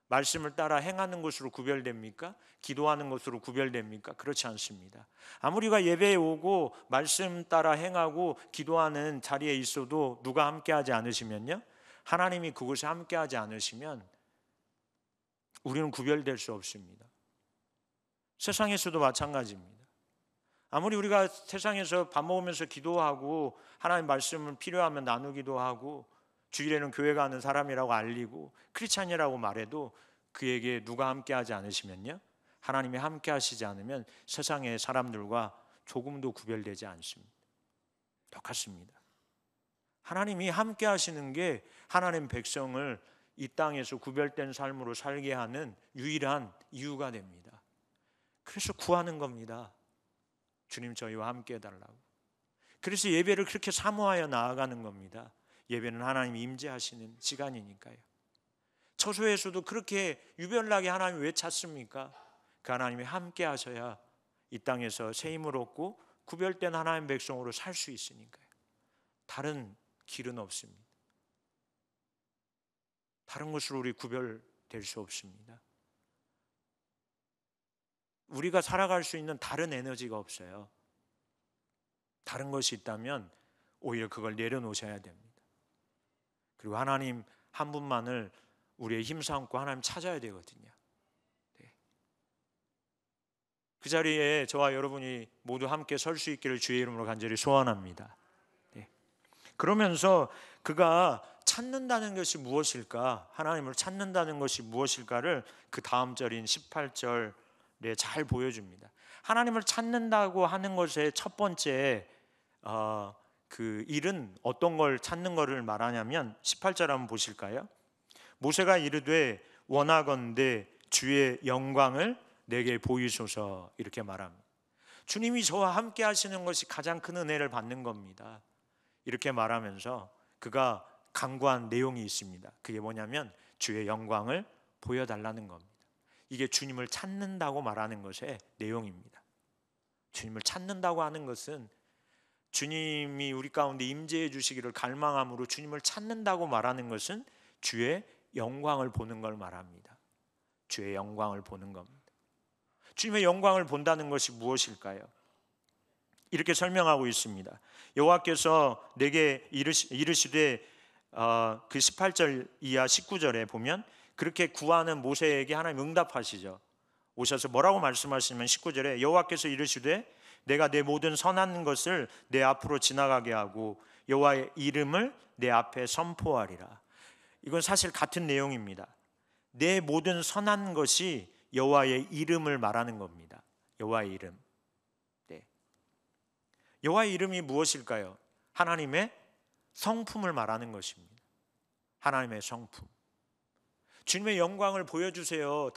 말씀을 따라 행하는 것으로 구별됩니까? 기도하는 것으로 구별됩니까? 그렇지 않습니다. 아무리 우리가 예배에 오고 말씀 따라 행하고 기도하는 자리에 있어도 누가 함께하지 않으시면요, 하나님이 그곳에 함께하지 않으시면 우리는 구별될 수 없습니다. 세상에서도 마찬가지입니다. 아무리 우리가 세상에서 밥 먹으면서 기도하고 하나님 말씀을 필요하면 나누기도 하고 주일에는 교회 가는 사람이라고 알리고 크리스찬이라고 말해도 그에게 누가 함께하지 않으시면요, 하나님이 함께하시지 않으면 세상의 사람들과 조금도 구별되지 않습니다. 똑같습니다. 하나님이 함께하시는 게 하나님 백성을 이 땅에서 구별된 삶으로 살게 하는 유일한 이유가 됩니다. 그래서 구하는 겁니다. 주님 저희와 함께 해달라고. 그래서 예배를 그렇게 사모하여 나아가는 겁니다. 예배는 하나님이 임재하시는 시간이니까요. 처소에서도 그렇게 유별나게 하나님 왜 찾습니까? 그 하나님이 함께 하셔야 이 땅에서 새 힘을 얻고 구별된 하나님 백성으로 살 수 있으니까요. 다른 길은 없습니다. 다른 것으로 우리 구별될 수 없습니다. 우리가 살아갈 수 있는 다른 에너지가 없어요. 다른 것이 있다면 오히려 그걸 내려놓으셔야 됩니다. 그리고 하나님 한 분만을 우리의 힘삼고 하나님 찾아야 되거든요. 네. 그 자리에 저와 여러분이 모두 함께 설 수 있기를 주의 이름으로 간절히 소원합니다. 네. 그러면서 그가 찾는다는 것이 무엇일까? 하나님을 찾는다는 것이 무엇일까를 그 다음 절인 18절에 잘 보여줍니다. 하나님을 찾는다고 하는 것의 첫 번째 그 일은 어떤 걸 찾는 것을 말하냐면 18절 한번 보실까요? 모세가 이르되 원하건대 주의 영광을 내게 보이소서 이렇게 말합니다. 주님이 저와 함께 하시는 것이 가장 큰 은혜를 받는 겁니다. 이렇게 말하면서 그가 간구한 내용이 있습니다. 그게 뭐냐면 주의 영광을 보여달라는 겁니다. 이게 주님을 찾는다고 말하는 것의 내용입니다. 주님을 찾는다고 하는 것은 주님이 우리 가운데 임재해 주시기를 갈망함으로 주님을 찾는다고 말하는 것은 주의 영광을 보는 걸 말합니다. 주의 영광을 보는 겁니다. 주님의 영광을 본다는 것이 무엇일까요? 이렇게 설명하고 있습니다. 여호와께서 내게 이르시되 그 18절 이하 19절에 보면 그렇게 구하는 모세에게 하나님 응답하시죠. 오셔서 뭐라고 말씀하시냐면 19절에 여호와께서 이르시되 내가 내 모든 선한 것을 내 앞으로 지나가게 하고 여호와의 이름을 내 앞에 선포하리라. 이건 사실 같은 내용입니다. 내 모든 선한 것이 여호와의 이름을 말하는 겁니다. 여호와의 이름. 네. 여호와의 이름이 무엇일까요? 하나님의 성품을 말하는 것입니다. 하나님의 성품. 주님의 영광을 보여주세요.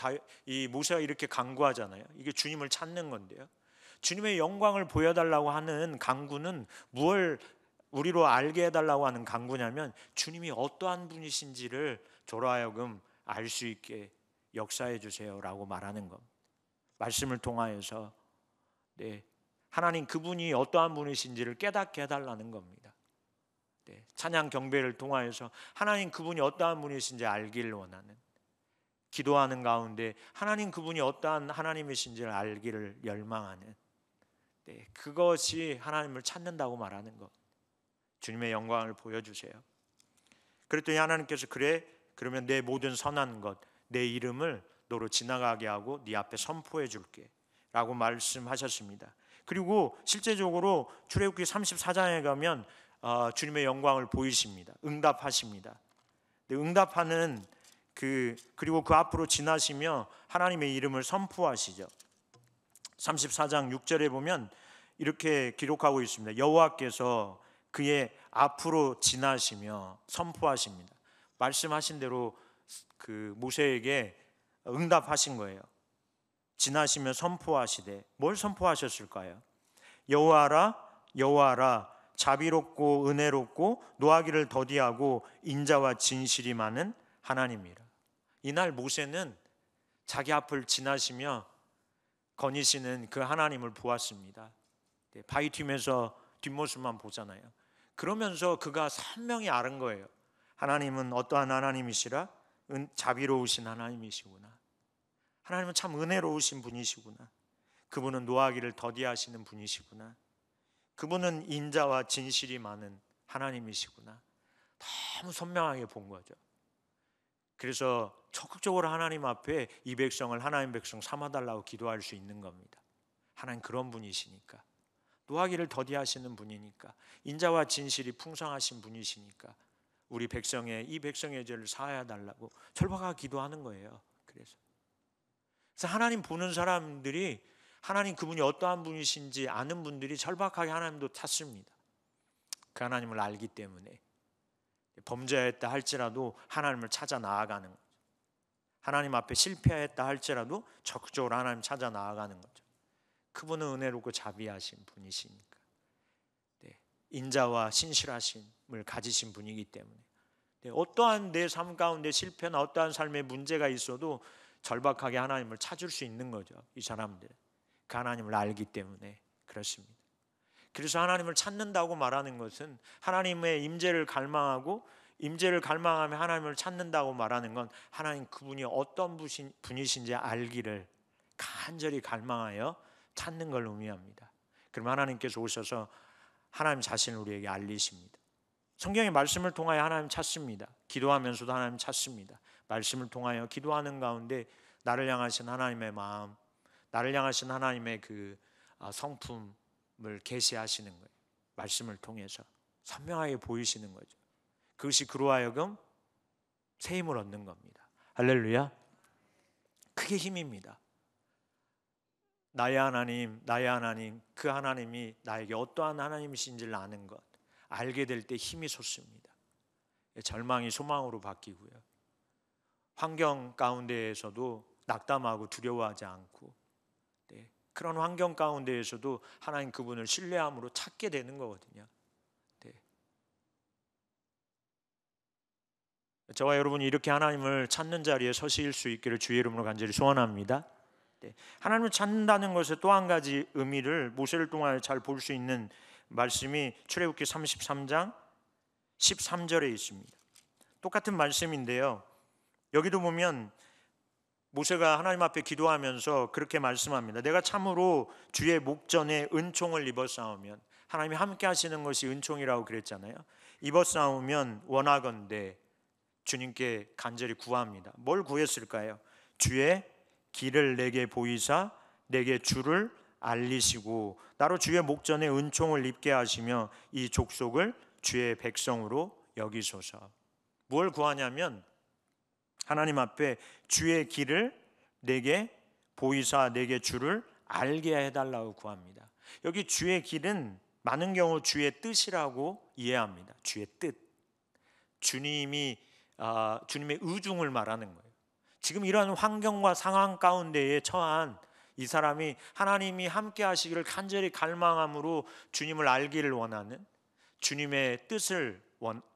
이 모세가 이렇게 간구하잖아요. 이게 주님을 찾는 건데요. 주님의 영광을 보여달라고 하는 간구는 무엇을 우리로 알게 해달라고 하는 간구냐면 주님이 어떠한 분이신지를 저로 하여금 알 수 있게 역사해 주세요라고 말하는 겁니다. 말씀을 통하여서 하나님 그분이 어떠한 분이신지를 깨닫게 해달라는 겁니다. 찬양 경배를 통하여서 하나님 그분이 어떠한 분이신지 알기를 원하는, 기도하는 가운데 하나님 그분이 어떠한 하나님이신지를 알기를 열망하는, 그것이 하나님을 찾는다고 말하는 것. 주님의 영광을 보여주세요. 그랬더니 하나님께서 그래, 그러면 내 모든 선한 것, 내 이름을 너로 지나가게 하고 네 앞에 선포해 줄게 라고 말씀하셨습니다. 그리고 실제적으로 출애굽기 34장에 가면 주님의 영광을 보이십니다. 응답하십니다. 응답하는 그리고 그 앞으로 지나시며 하나님의 이름을 선포하시죠. 34장 6절에 보면 이렇게 기록하고 있습니다. 여호와께서 그의 앞으로 지나시며 선포하십니다. 말씀하신 대로 그 모세에게 응답하신 거예요. 지나시며 선포하시되 뭘 선포하셨을까요? 여호와라 여호와라 자비롭고 은혜롭고 노하기를 더디하고 인자와 진실이 많은 하나님이라. 이날 모세는 자기 앞을 지나시며 거니시는 그 하나님을 보았습니다. 바위 튀면서 뒷모습만 보잖아요. 그러면서 그가 선명히 아는 거예요. 하나님은 어떠한 하나님이시라? 자비로우신 하나님이시구나. 하나님은 참 은혜로우신 분이시구나. 그분은 노하기를 더디하시는 분이시구나. 그분은 인자와 진실이 많은 하나님이시구나. 너무 선명하게 본 거죠. 그래서 적극적으로 하나님 앞에 이 백성을 하나님 백성 삼아달라고 기도할 수 있는 겁니다. 하나님 그런 분이시니까, 노하기를 더디하시는 분이니까, 인자와 진실이 풍성하신 분이시니까 우리 이 백성의 죄를 사하여 달라고 절박하게 기도하는 거예요. 그래서 하나님 보는 사람들이 하나님 그분이 어떠한 분이신지 아는 분들이 절박하게 하나님도 찾습니다. 그 하나님을 알기 때문에 범죄했다 할지라도 하나님을 찾아 나아가는 거죠. 하나님 앞에 실패했다 할지라도 적극적으로 하나님 찾아 나아가는 거죠. 그분은 은혜롭고 자비하신 분이시니까, 인자와 신실하심을 가지신 분이기 때문에 어떠한 내 삶 가운데 실패나 어떠한 삶의 문제가 있어도 절박하게 하나님을 찾을 수 있는 거죠. 이 사람들은 그 하나님을 알기 때문에 그렇습니다. 그래서 하나님을 찾는다고 말하는 것은 하나님의 임재를 갈망하고, 임재를 갈망하며 하나님을 찾는다고 말하는 건 하나님 그분이 어떤 분이신지 알기를 간절히 갈망하여 찾는 걸 의미합니다. 그럼 하나님께서 오셔서 하나님 자신을 우리에게 알리십니다. 성경의 말씀을 통하여 하나님 찾습니다. 기도하면서도 하나님 찾습니다. 말씀을 통하여 기도하는 가운데 나를 향하신 하나님의 마음, 나를 향하신 하나님의 그 성품을 계시하시는 거예요. 말씀을 통해서 선명하게 보이시는 거죠. 그것이 그로 하여금 새 힘을 얻는 겁니다. 할렐루야. 그게 힘입니다. 나의 하나님, 나의 하나님, 그 하나님이 나에게 어떠한 하나님이신지를 아는 것, 알게 될 때 힘이 솟습니다. 절망이 소망으로 바뀌고요. 환경 가운데에서도 낙담하고 두려워하지 않고, 그런 환경 가운데에서도 하나님 그분을 신뢰함으로 찾게 되는 거거든요. 저와 여러분이 이렇게 하나님을 찾는 자리에 서실 수 있기를 주의 이름으로 간절히 소원합니다. 하나님을 찾는다는 것의 또 한 가지 의미를 모세를 통하여 잘 볼 수 있는 말씀이 출애굽기 33장 13절에 있습니다. 똑같은 말씀인데요, 여기도 보면 모세가 하나님 앞에 기도하면서 그렇게 말씀합니다. 내가 참으로 주의 목전에 은총을 입었사오면, 하나님이 함께 하시는 것이 은총이라고 그랬잖아요. 입었사오면 원하건대, 주님께 간절히 구합니다. 뭘 구했을까요? 주의 길을 내게 보이사 내게 주를 알리시고 나로 주의 목전에 은총을 입게 하시며 이 족속을 주의 백성으로 여기소서. 뭘 구하냐면 하나님 앞에 주의 길을 내게 보이사 내게 주를 알게 해달라고 구합니다. 여기 주의 길은 많은 경우 주의 뜻이라고 이해합니다. 주의 뜻, 주님의 의중을 말하는 거예요. 지금 이러한 환경과 상황 가운데에 처한 이 사람이 하나님이 함께 하시기를 간절히 갈망함으로 주님을 알기를 원하는, 주님의 뜻을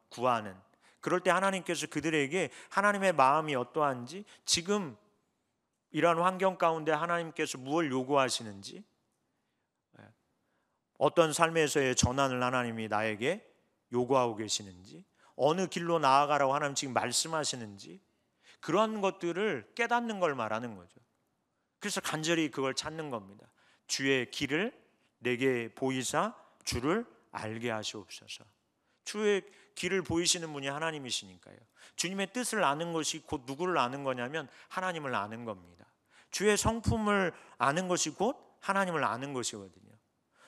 구하는, 그럴 때 하나님께서 그들에게 하나님의 마음이 어떠한지, 지금 이러한 환경 가운데 하나님께서 무엇을 요구하시는지, 어떤 삶에서의 전환을 하나님이 나에게 요구하고 계시는지, 어느 길로 나아가라고 하나님 지금 말씀하시는지, 그러한 것들을 깨닫는 걸 말하는 거죠. 그래서 간절히 그걸 찾는 겁니다. 주의 길을 내게 보이사 주를 알게 하시옵소서. 주의 길을 보이시는 분이 하나님이시니까요. 주님의 뜻을 아는 것이 곧 누구를 아는 거냐면 하나님을 아는 겁니다. 주의 성품을 아는 것이 곧 하나님을 아는 것이거든요.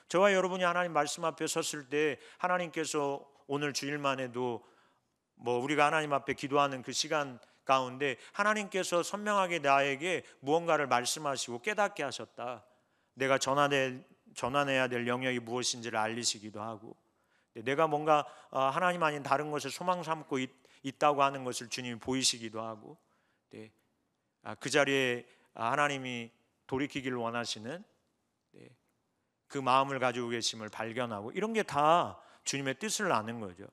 저와 여러분이 하나님 말씀 앞에 섰을 때 하나님께서 오늘 주일만 해도 우리가 하나님 앞에 기도하는 그 시간 가운데 하나님께서 선명하게 나에게 무언가를 말씀하시고 깨닫게 하셨다. 내가 전환해야 될 영역이 무엇인지를 알리시기도 하고, 내가 뭔가 하나님 아닌 다른 것을 소망 삼고 있다고 하는 것을 주님이 보이시기도 하고, 그 자리에 하나님이 돌이키기를 원하시는 그 마음을 가지고 계심을 발견하고, 이런 게 다 주님의 뜻을 아는 거죠.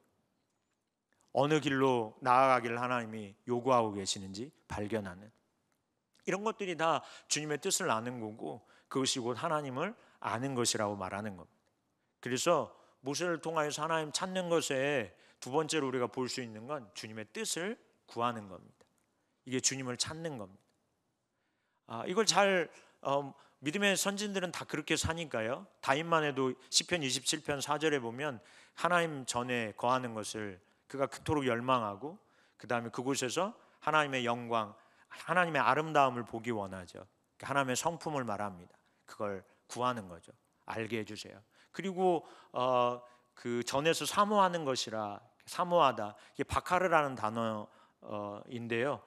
어느 길로 나아가기를 하나님이 요구하고 계시는지 발견하는, 이런 것들이 다 주님의 뜻을 아는 거고, 그것이 곧 하나님을 아는 것이라고 말하는 겁니다. 그래서 모세를 통하여서 하나님 찾는 것에 두 번째로 우리가 볼 수 있는 건 주님의 뜻을 구하는 겁니다. 이게 주님을 찾는 겁니다. 이걸 잘 믿음의 선진들은 다 그렇게 사니까요. 다윗만 해도 시편 27편 4절에 보면 하나님 전에 거하는 것을 그가 그토록 열망하고, 그 다음에 그곳에서 하나님의 영광, 하나님의 아름다움을 보기 원하죠. 하나님의 성품을 말합니다. 그걸 구하는 거죠. 알게 해주세요. 그리고 그 전에서 사모하는 것이라, 사모하다, 이게 바카르라는 단어인데요,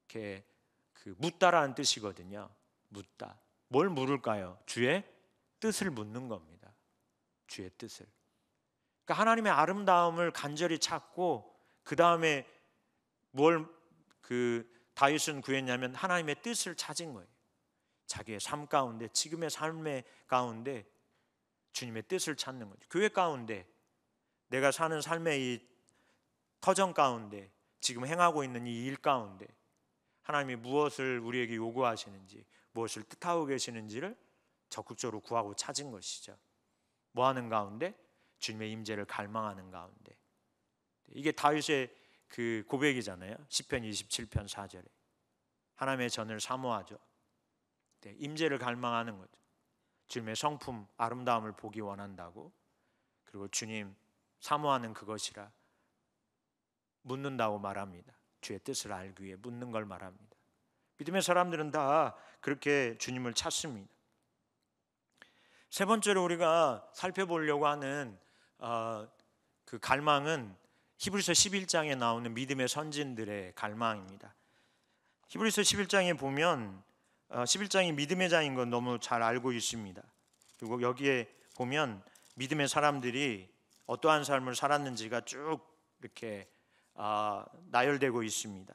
이렇게 그 묻다라는 뜻이거든요. 묻다. 뭘 물을까요? 주의 뜻을 묻는 겁니다. 주의 뜻을. 그러니까 하나님의 아름다움을 간절히 찾고, 그 다음에 뭘 다윗은 구했냐면 하나님의 뜻을 찾은 거예요. 자기의 삶 가운데, 지금의 삶의 가운데 주님의 뜻을 찾는 거죠. 교회 가운데, 내가 사는 삶의 이 터전 가운데, 지금 행하고 있는 이 일 가운데 하나님이 무엇을 우리에게 요구하시는지, 무엇을 뜻하고 계시는지를 적극적으로 구하고 찾은 것이죠. 뭐 하는 가운데? 주님의 임재를 갈망하는 가운데. 이게 다윗의 그 고백이잖아요. 시편 27편 4절에 하나님의 전을 사모하죠. 임재를 갈망하는 거죠. 주님의 성품, 아름다움을 보기 원한다고, 그리고 주님 사모하는 그것이라 묻는다고 말합니다. 주의 뜻을 알기 위해 묻는 걸 말합니다. 믿음의 사람들은 다 그렇게 주님을 찾습니다. 세 번째로 우리가 살펴보려고 하는 그 갈망은 히브리서 11장에 나오는 믿음의 선진들의 갈망입니다. 히브리서 11장에 보면 11장이 믿음의 장인 건 너무 잘 알고 있습니다. 그리고 여기에 보면 믿음의 사람들이 어떠한 삶을 살았는지가 쭉 이렇게 나열되고 있습니다.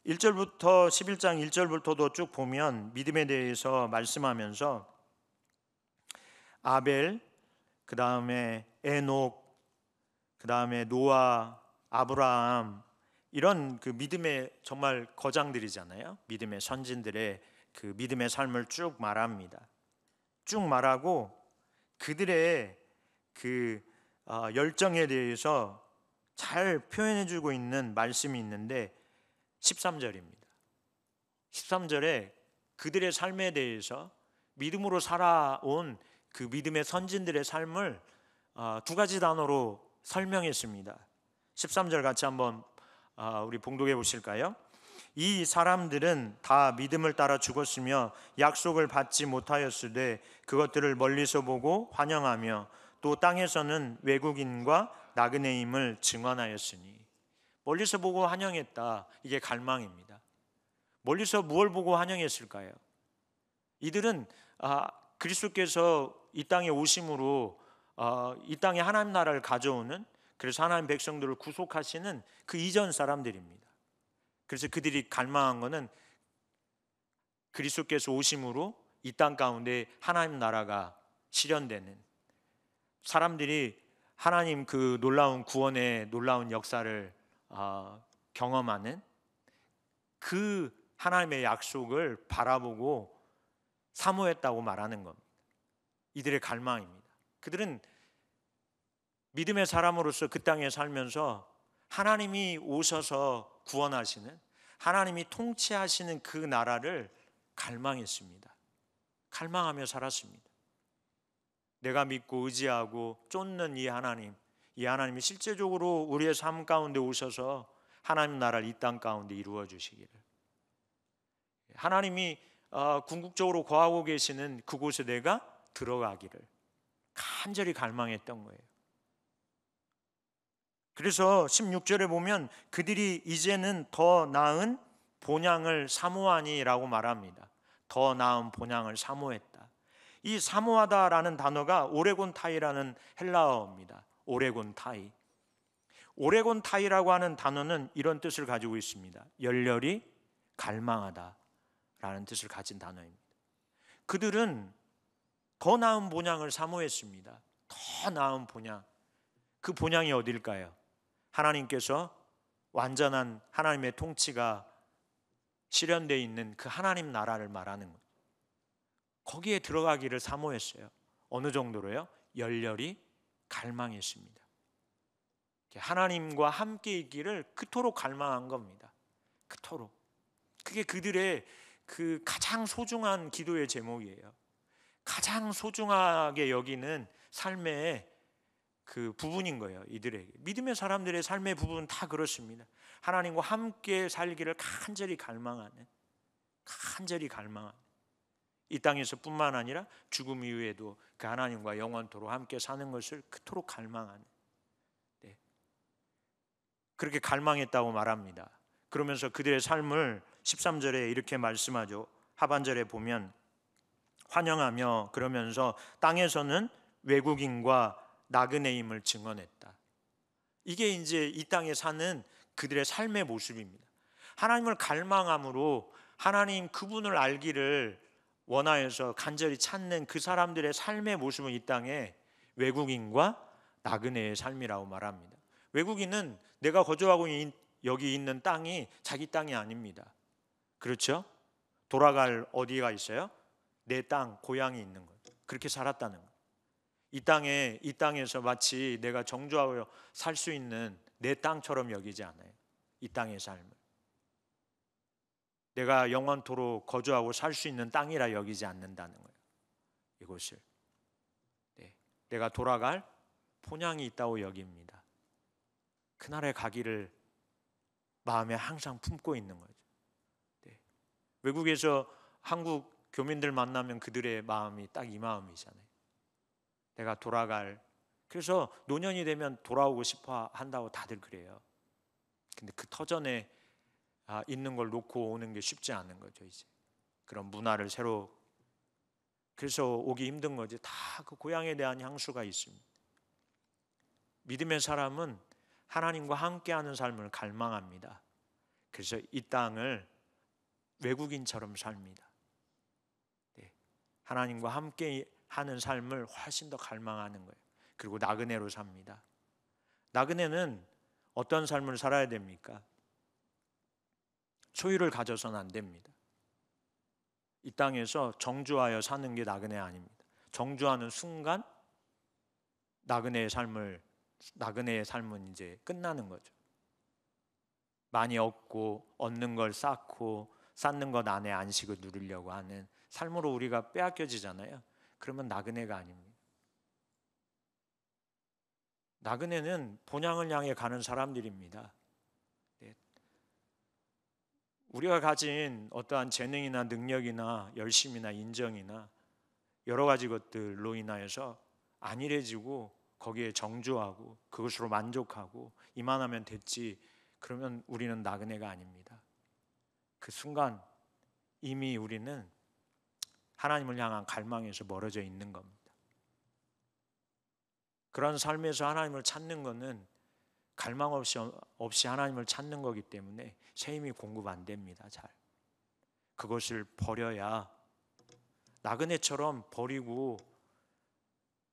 1절부터 11장 1절부터도 쭉 보면 믿음에 대해서 말씀하면서 아벨, 그 다음에 에녹, 그 다음에 노아, 아브라함, 이런 그 믿음의 정말 거장들이잖아요. 믿음의 선진들의 그 믿음의 삶을 쭉 말합니다. 쭉 말하고 그들의 그 열정에 대해서 잘 표현해주고 있는 말씀이 있는데 13절입니다. 13절에 그들의 삶에 대해서 믿음으로 살아온 그 믿음의 선진들의 삶을 두 가지 단어로 설명했습니다. 13절 같이 한번 우리 봉독해 보실까요? 이 사람들은 다 믿음을 따라 죽었으며 약속을 받지 못하였으되 그것들을 멀리서 보고 환영하며 또 땅에서는 외국인과 나그네임을 증언하였으니. 멀리서 보고 환영했다. 이게 갈망입니다. 멀리서 무엇을 보고 환영했을까요? 이들은 그리스도께서 이 땅에 오심으로 이 땅에 하나님 나라를 가져오는, 그래서 하나님 백성들을 구속하시는 그 이전 사람들입니다. 그래서 그들이 갈망한 것은 그리스도께서 오심으로 이 땅 가운데 하나님 나라가 실현되는, 사람들이 하나님 그 놀라운 구원의 놀라운 역사를 경험하는 그 하나님의 약속을 바라보고 사모했다고 말하는 겁니다. 이들의 갈망입니다. 그들은 믿음의 사람으로서 그 땅에 살면서 하나님이 오셔서 구원하시는, 하나님이 통치하시는 그 나라를 갈망했습니다. 갈망하며 살았습니다. 내가 믿고 의지하고 쫓는 이 하나님이 실제적으로 우리의 삶 가운데 오셔서 하나님 나라를 이 땅 가운데 이루어 주시기를, 하나님이 궁극적으로 거하고 계시는 그곳에 내가 들어가기를 간절히 갈망했던 거예요. 그래서 16절에 보면 그들이 이제는 더 나은 본향을 사모하니라고 말합니다. 더 나은 본향을 사모했다. 이 사모하다라는 단어가 오레곤타이라는 헬라어입니다. 오레곤타이. 오레곤타이라고 하는 단어는 이런 뜻을 가지고 있습니다. 열렬히 갈망하다라는 뜻을 가진 단어입니다. 그들은 더 나은 본향을 사모했습니다. 더 나은 본향. 그 본향이 어딜까요? 하나님께서 완전한 하나님의 통치가 실현되어 있는 그 하나님 나라를 말하는 거예요. 거기에 들어가기를 사모했어요. 어느 정도로요? 열렬히 갈망했습니다. 하나님과 함께 있기를 그토록 갈망한 겁니다. 그토록. 그게 그들의 그 가장 소중한 기도의 제목이에요. 가장 소중하게 여기는 삶의 그 부분인 거예요. 이들에게. 믿음의 사람들의 삶의 부분은 다 그렇습니다. 하나님과 함께 살기를 간절히 갈망하는, 이 땅에서 뿐만 아니라 죽음 이후에도 그 하나님과 영원토록 함께 사는 것을 그토록 갈망하는, 그렇게 갈망했다고 말합니다. 그러면서 그들의 삶을 13절에 이렇게 말씀하죠. 하반절에 보면 환영하며 그러면서 땅에서는 외국인과 나그네임을 증언했다. 이게 이제 이 땅에 사는 그들의 삶의 모습입니다. 하나님을 갈망함으로 하나님 그분을 알기를 원하여서 간절히 찾는 그 사람들의 삶의 모습은 이 땅에 외국인과 나그네의 삶이라고 말합니다. 외국인은 내가 거주하고 여기 있는 땅이 자기 땅이 아닙니다. 그렇죠? 돌아갈 어디가 있어요? 내 땅, 고향이 있는 거예요. 그렇게 살았다는 거예요. 이 땅에서 마치 내가 정주하여 살 수 있는 내 땅처럼 여기지 않아요. 이 땅의 삶을 내가 영원토록 거주하고 살 수 있는 땅이라 여기지 않는다는 거예요. 이곳을 내가 돌아갈 본향이 있다고 여깁니다. 그날에 가기를 마음에 항상 품고 있는 거죠. 네. 외국에서 한국 교민들 만나면 그들의 마음이 딱 이 마음이잖아요. 내가 돌아갈, 그래서 노년이 되면 돌아오고 싶어 한다고 다들 그래요. 근데 그 터전에 있는 걸 놓고 오는 게 쉽지 않은 거죠. 이제 그런 문화를 새로, 그래서 오기 힘든 거지. 다 그 고향에 대한 향수가 있습니다. 믿음의 사람은 하나님과 함께하는 삶을 갈망합니다. 그래서 이 땅을 외국인처럼 삽니다. 네. 하나님과 함께하는 삶을 훨씬 더 갈망하는 거예요. 그리고 나그네로 삽니다. 나그네는 어떤 삶을 살아야 됩니까? 소유를 가져서는 안 됩니다. 이 땅에서 정주하여 사는 게 나그네 아닙니다. 정주하는 순간 나그네의 삶은 이제 끝나는 거죠. 많이 얻고 얻는 걸 쌓고 쌓는 것 안에 안식을 누리려고 하는 삶으로 우리가 빼앗겨지잖아요. 그러면 나그네가 아닙니다. 나그네는 본향을 향해 가는 사람들입니다. 네. 우리가 가진 어떠한 재능이나 능력이나 열심이나 인정이나 여러 가지 것들로 인하여서 안일해지고 거기에 정주하고 그것으로 만족하고 이만하면 됐지, 그러면 우리는 나그네가 아닙니다. 그 순간 이미 우리는 하나님을 향한 갈망에서 멀어져 있는 겁니다. 그런 삶에서 하나님을 찾는 것은 갈망 없이 하나님을 찾는 거기 때문에 새 힘이 공급 안 됩니다. 잘 그것을 버려야, 나그네처럼 버리고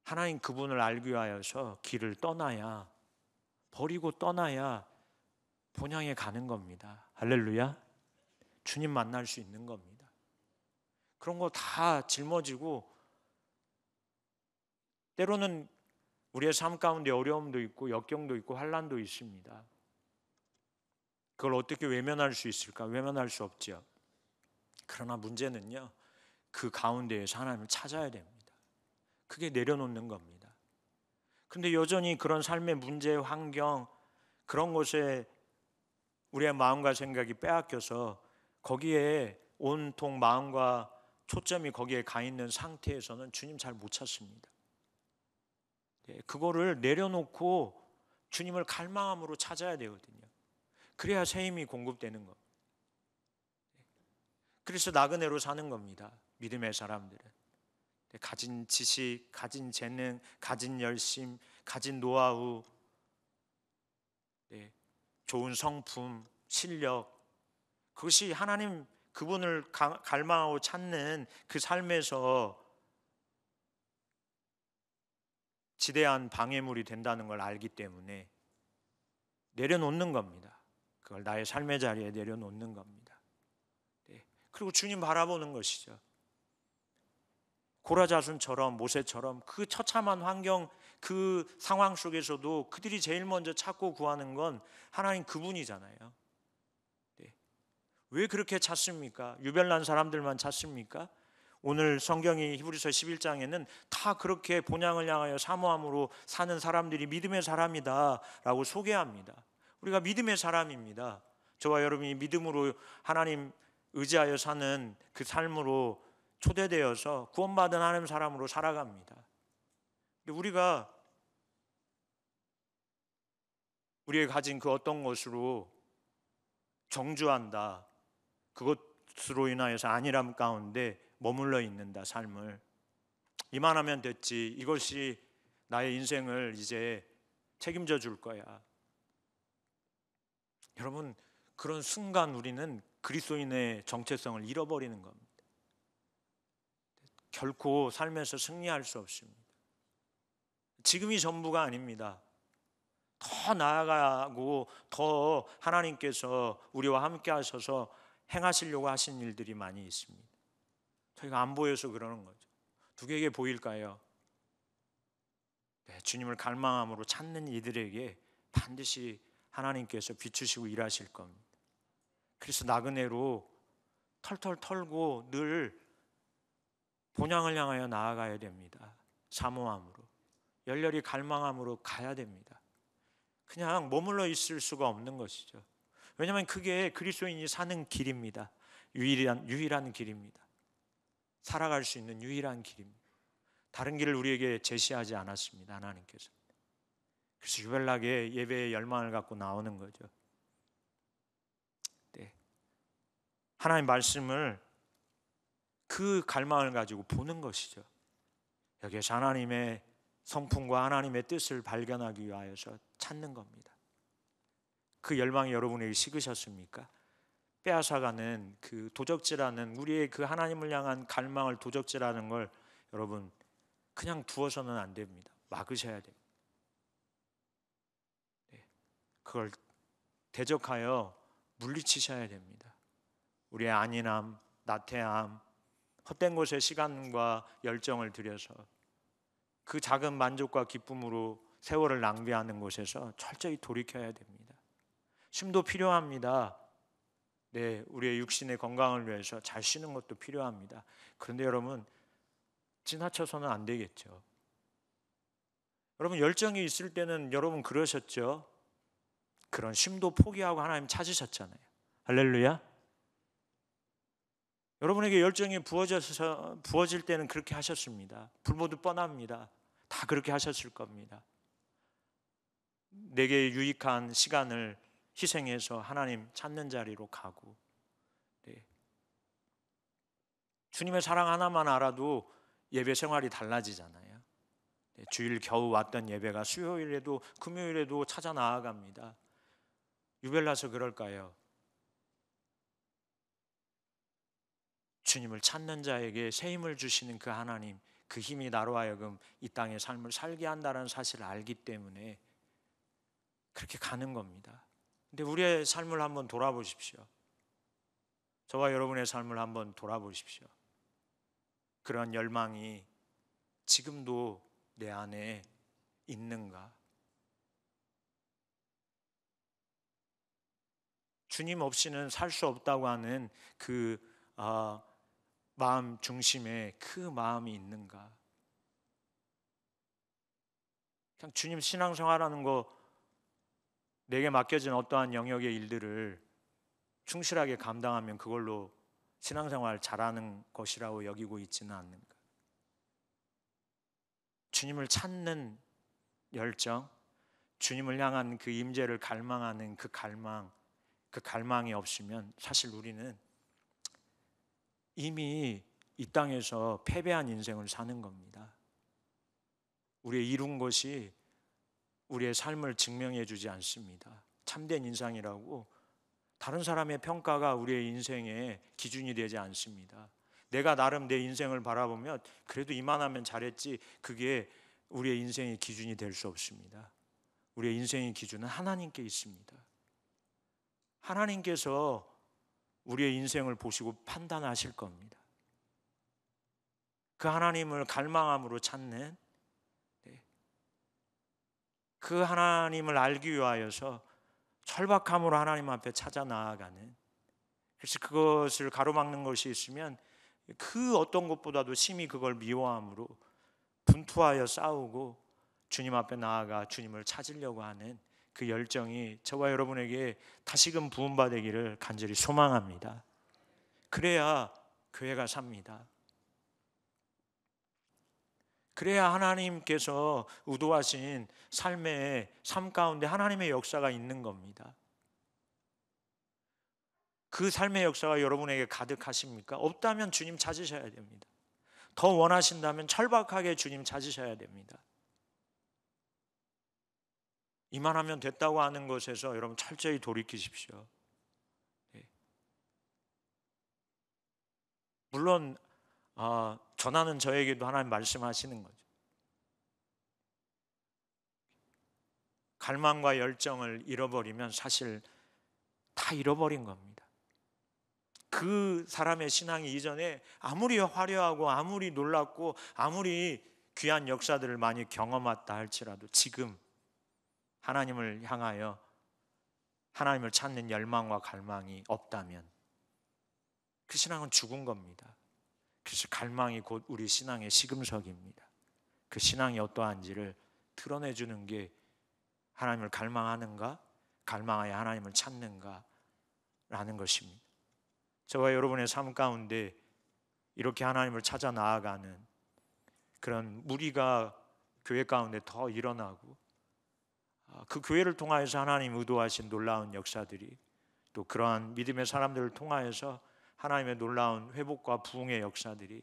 하나님 그분을 알기 위하여서 길을 떠나야, 버리고 떠나야 본향에 가는 겁니다. 할렐루야. 주님 만날 수 있는 겁니다. 그런 거 다 짊어지고, 때로는 우리의 삶 가운데 어려움도 있고 역경도 있고 환난도 있습니다. 그걸 어떻게 외면할 수 있을까? 외면할 수 없죠. 그러나 문제는요, 그 가운데에서 하나님을 찾아야 됩니다. 그게 내려놓는 겁니다. 근데 여전히 그런 삶의 문제, 환경, 그런 것에 우리의 마음과 생각이 빼앗겨서 거기에 온통 마음과 초점이 거기에 가 있는 상태에서는 주님 잘 못 찾습니다. 그거를 내려놓고 주님을 갈망함으로 찾아야 되거든요. 그래야 새 힘이 공급되는 겁니다. 그래서 나그네로 사는 겁니다. 믿음의 사람들은 가진 지식, 가진 재능, 가진 열심, 가진 노하우, 좋은 성품, 실력, 그것이 하나님 그분을 갈망하고 찾는 그 삶에서 지대한 방해물이 된다는 걸 알기 때문에 내려놓는 겁니다. 그걸 나의 삶의 자리에 내려놓는 겁니다. 그리고 주님 바라보는 것이죠. 고라자순처럼 모세처럼 그 처참한 환경, 그 상황 속에서도 그들이 제일 먼저 찾고 구하는 건 하나님 그분이잖아요. 왜 그렇게 찾습니까? 유별난 사람들만 찾습니까? 오늘 성경이 히브리서 11장에는 다 그렇게 본향을 향하여 사모함으로 사는 사람들이 믿음의 사람이다 라고 소개합니다. 우리가 믿음의 사람입니다. 저와 여러분이 믿음으로 하나님 의지하여 사는 그 삶으로 초대되어서 구원받은 하나님 사람으로 살아갑니다. 근데 우리가 우리가 가진 그 어떤 것으로 정주한다, 그것으로 인하여서 안일함 가운데 머물러 있는다, 삶을 이만하면 됐지, 이것이 나의 인생을 이제 책임져 줄 거야. 여러분, 그런 순간 우리는 그리스도인의 정체성을 잃어버리는 겁니다. 결코 삶에서 승리할 수 없습니다. 지금이 전부가 아닙니다. 더 나아가고 더 하나님께서 우리와 함께 하셔서 행하시려고 하신 일들이 많이 있습니다. 저희가 안 보여서 그러는 거죠. 누구에게 보일까요? 주님을 갈망함으로 찾는 이들에게 반드시 하나님께서 비추시고 일하실 겁니다. 그래서 나그네로 털털 털고 늘 본향을 향하여 나아가야 됩니다. 사모함으로, 열렬히 갈망함으로 가야 됩니다. 그냥 머물러 있을 수가 없는 것이죠. 왜냐하면 그게 그리스도인이 사는 길입니다. 유일한 길입니다. 살아갈 수 있는 유일한 길입니다. 다른 길을 우리에게 제시하지 않았습니다, 하나님께서. 그래서 유별나게 예배의 열망을 갖고 나오는 거죠. 네. 하나님 말씀을 그 갈망을 가지고 보는 것이죠. 여기에서 하나님의 성품과 하나님의 뜻을 발견하기 위하여서 찾는 겁니다. 그 열망이 여러분에게 식으셨습니까? 빼앗아가는 그 도적질하는 우리의 그 하나님을 향한 갈망을 도적질하는 걸 여러분 그냥 두어서는 안 됩니다. 막으셔야 됩니다. 네. 그걸 대적하여 물리치셔야 됩니다. 우리의 안인함, 나태함, 헛된 곳에 시간과 열정을 들여서 그 작은 만족과 기쁨으로 세월을 낭비하는 곳에서 철저히 돌이켜야 됩니다. 쉼도 필요합니다. 네, 우리의 육신의 건강을 위해서 잘 쉬는 것도 필요합니다. 그런데 여러분, 지나쳐서는 안 되겠죠. 여러분, 열정이 있을 때는 여러분 그러셨죠? 그런 쉼도 포기하고 하나님 찾으셨잖아요. 할렐루야. 여러분에게 열정이 부어질 때는 그렇게 하셨습니다. 불모도 뻔합니다. 다 그렇게 하셨을 겁니다. 내게 유익한 시간을 희생해서 하나님 찾는 자리로 가고, 네. 주님의 사랑 하나만 알아도 예배 생활이 달라지잖아요. 네. 주일 겨우 왔던 예배가 수요일에도 금요일에도 찾아 나아갑니다. 유별나서 그럴까요? 주님을 찾는 자에게 새 힘을 주시는 그 하나님, 그 힘이 나로 하여금 이 땅의 삶을 살게 한다는 사실을 알기 때문에 그렇게 가는 겁니다. 근데 우리의 삶을 한번 돌아보십시오. 저와 여러분의 삶을 한번 돌아보십시오. 그런 열망이 지금도 내 안에 있는가? 주님 없이는 살 수 없다고 하는 그 마음 중심에 그 마음이 있는가? 그냥 주님 신앙생활하는 거, 내게 맡겨진 어떠한 영역의 일들을 충실하게 감당하면 그걸로 신앙생활 잘하는 것이라고 여기고 있지는 않는가? 주님을 찾는 열정, 주님을 향한 그 임재를 갈망하는 그 갈망이 없으면 사실 우리는 이미 이 땅에서 패배한 인생을 사는 겁니다. 우리의 이룬 것이 우리의 삶을 증명해 주지 않습니다. 참된 인상이라고 다른 사람의 평가가 우리의 인생의 기준이 되지 않습니다. 내가 나름 내 인생을 바라보면 그래도 이만하면 잘했지, 그게 우리의 인생의 기준이 될 수 없습니다. 우리의 인생의 기준은 하나님께 있습니다. 하나님께서 우리의 인생을 보시고 판단하실 겁니다. 그 하나님을 갈망함으로 찾는, 그 하나님을 알기 위하여서 절박함으로 하나님 앞에 찾아 나아가는, 그래서 그것을 가로막는 것이 있으면 그 어떤 것보다도 심히 그걸 미워함으로 분투하여 싸우고 주님 앞에 나아가 주님을 찾으려고 하는 그 열정이 저와 여러분에게 다시금 부음받기를 간절히 소망합니다. 그래야 교회가 삽니다. 그래야 하나님께서 의도하신 삶의 삶 가운데 하나님의 역사가 있는 겁니다. 그 삶의 역사가 여러분에게 가득하십니까? 없다면 주님 찾으셔야 됩니다. 더 원하신다면 철박하게 주님 찾으셔야 됩니다. 이만하면 됐다고 하는 것에서 여러분 철저히 돌이키십시오. 네. 물론 전하는 저에게도 하나님 말씀하시는 거죠. 갈망과 열정을 잃어버리면 사실 다 잃어버린 겁니다. 그 사람의 신앙이 이전에 아무리 화려하고 아무리 놀랍고 아무리 귀한 역사들을 많이 경험했다 할지라도 지금 하나님을 향하여 하나님을 찾는 열망과 갈망이 없다면 그 신앙은 죽은 겁니다. 그래서 갈망이 곧 우리 신앙의 시금석입니다. 그 신앙이 어떠한지를 드러내주는 게 하나님을 갈망하는가, 갈망하여 하나님을 찾는가, 라는 것입니다. 저와 여러분의 삶 가운데 이렇게 하나님을 찾아 나아가는 그런 무리가 교회 가운데 더 일어나고, 그 교회를 통하여서 하나님 의도하신 놀라운 역사들이, 또 그러한 믿음의 사람들을 통하여서 하나님의 놀라운 회복과 부흥의 역사들이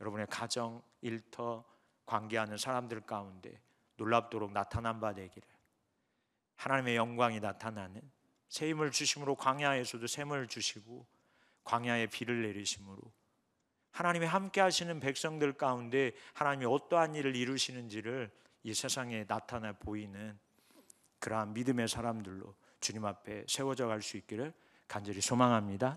여러분의 가정, 일터, 관계하는 사람들 가운데 놀랍도록 나타난 바 되기를, 하나님의 영광이 나타나는, 새 힘을 주심으로 광야에서도 샘을 주시고 광야에 비를 내리심으로 하나님이 함께 하시는 백성들 가운데 하나님이 어떠한 일을 이루시는지를 이 세상에 나타나 보이는 그러한 믿음의 사람들로 주님 앞에 세워져 갈 수 있기를 간절히 소망합니다.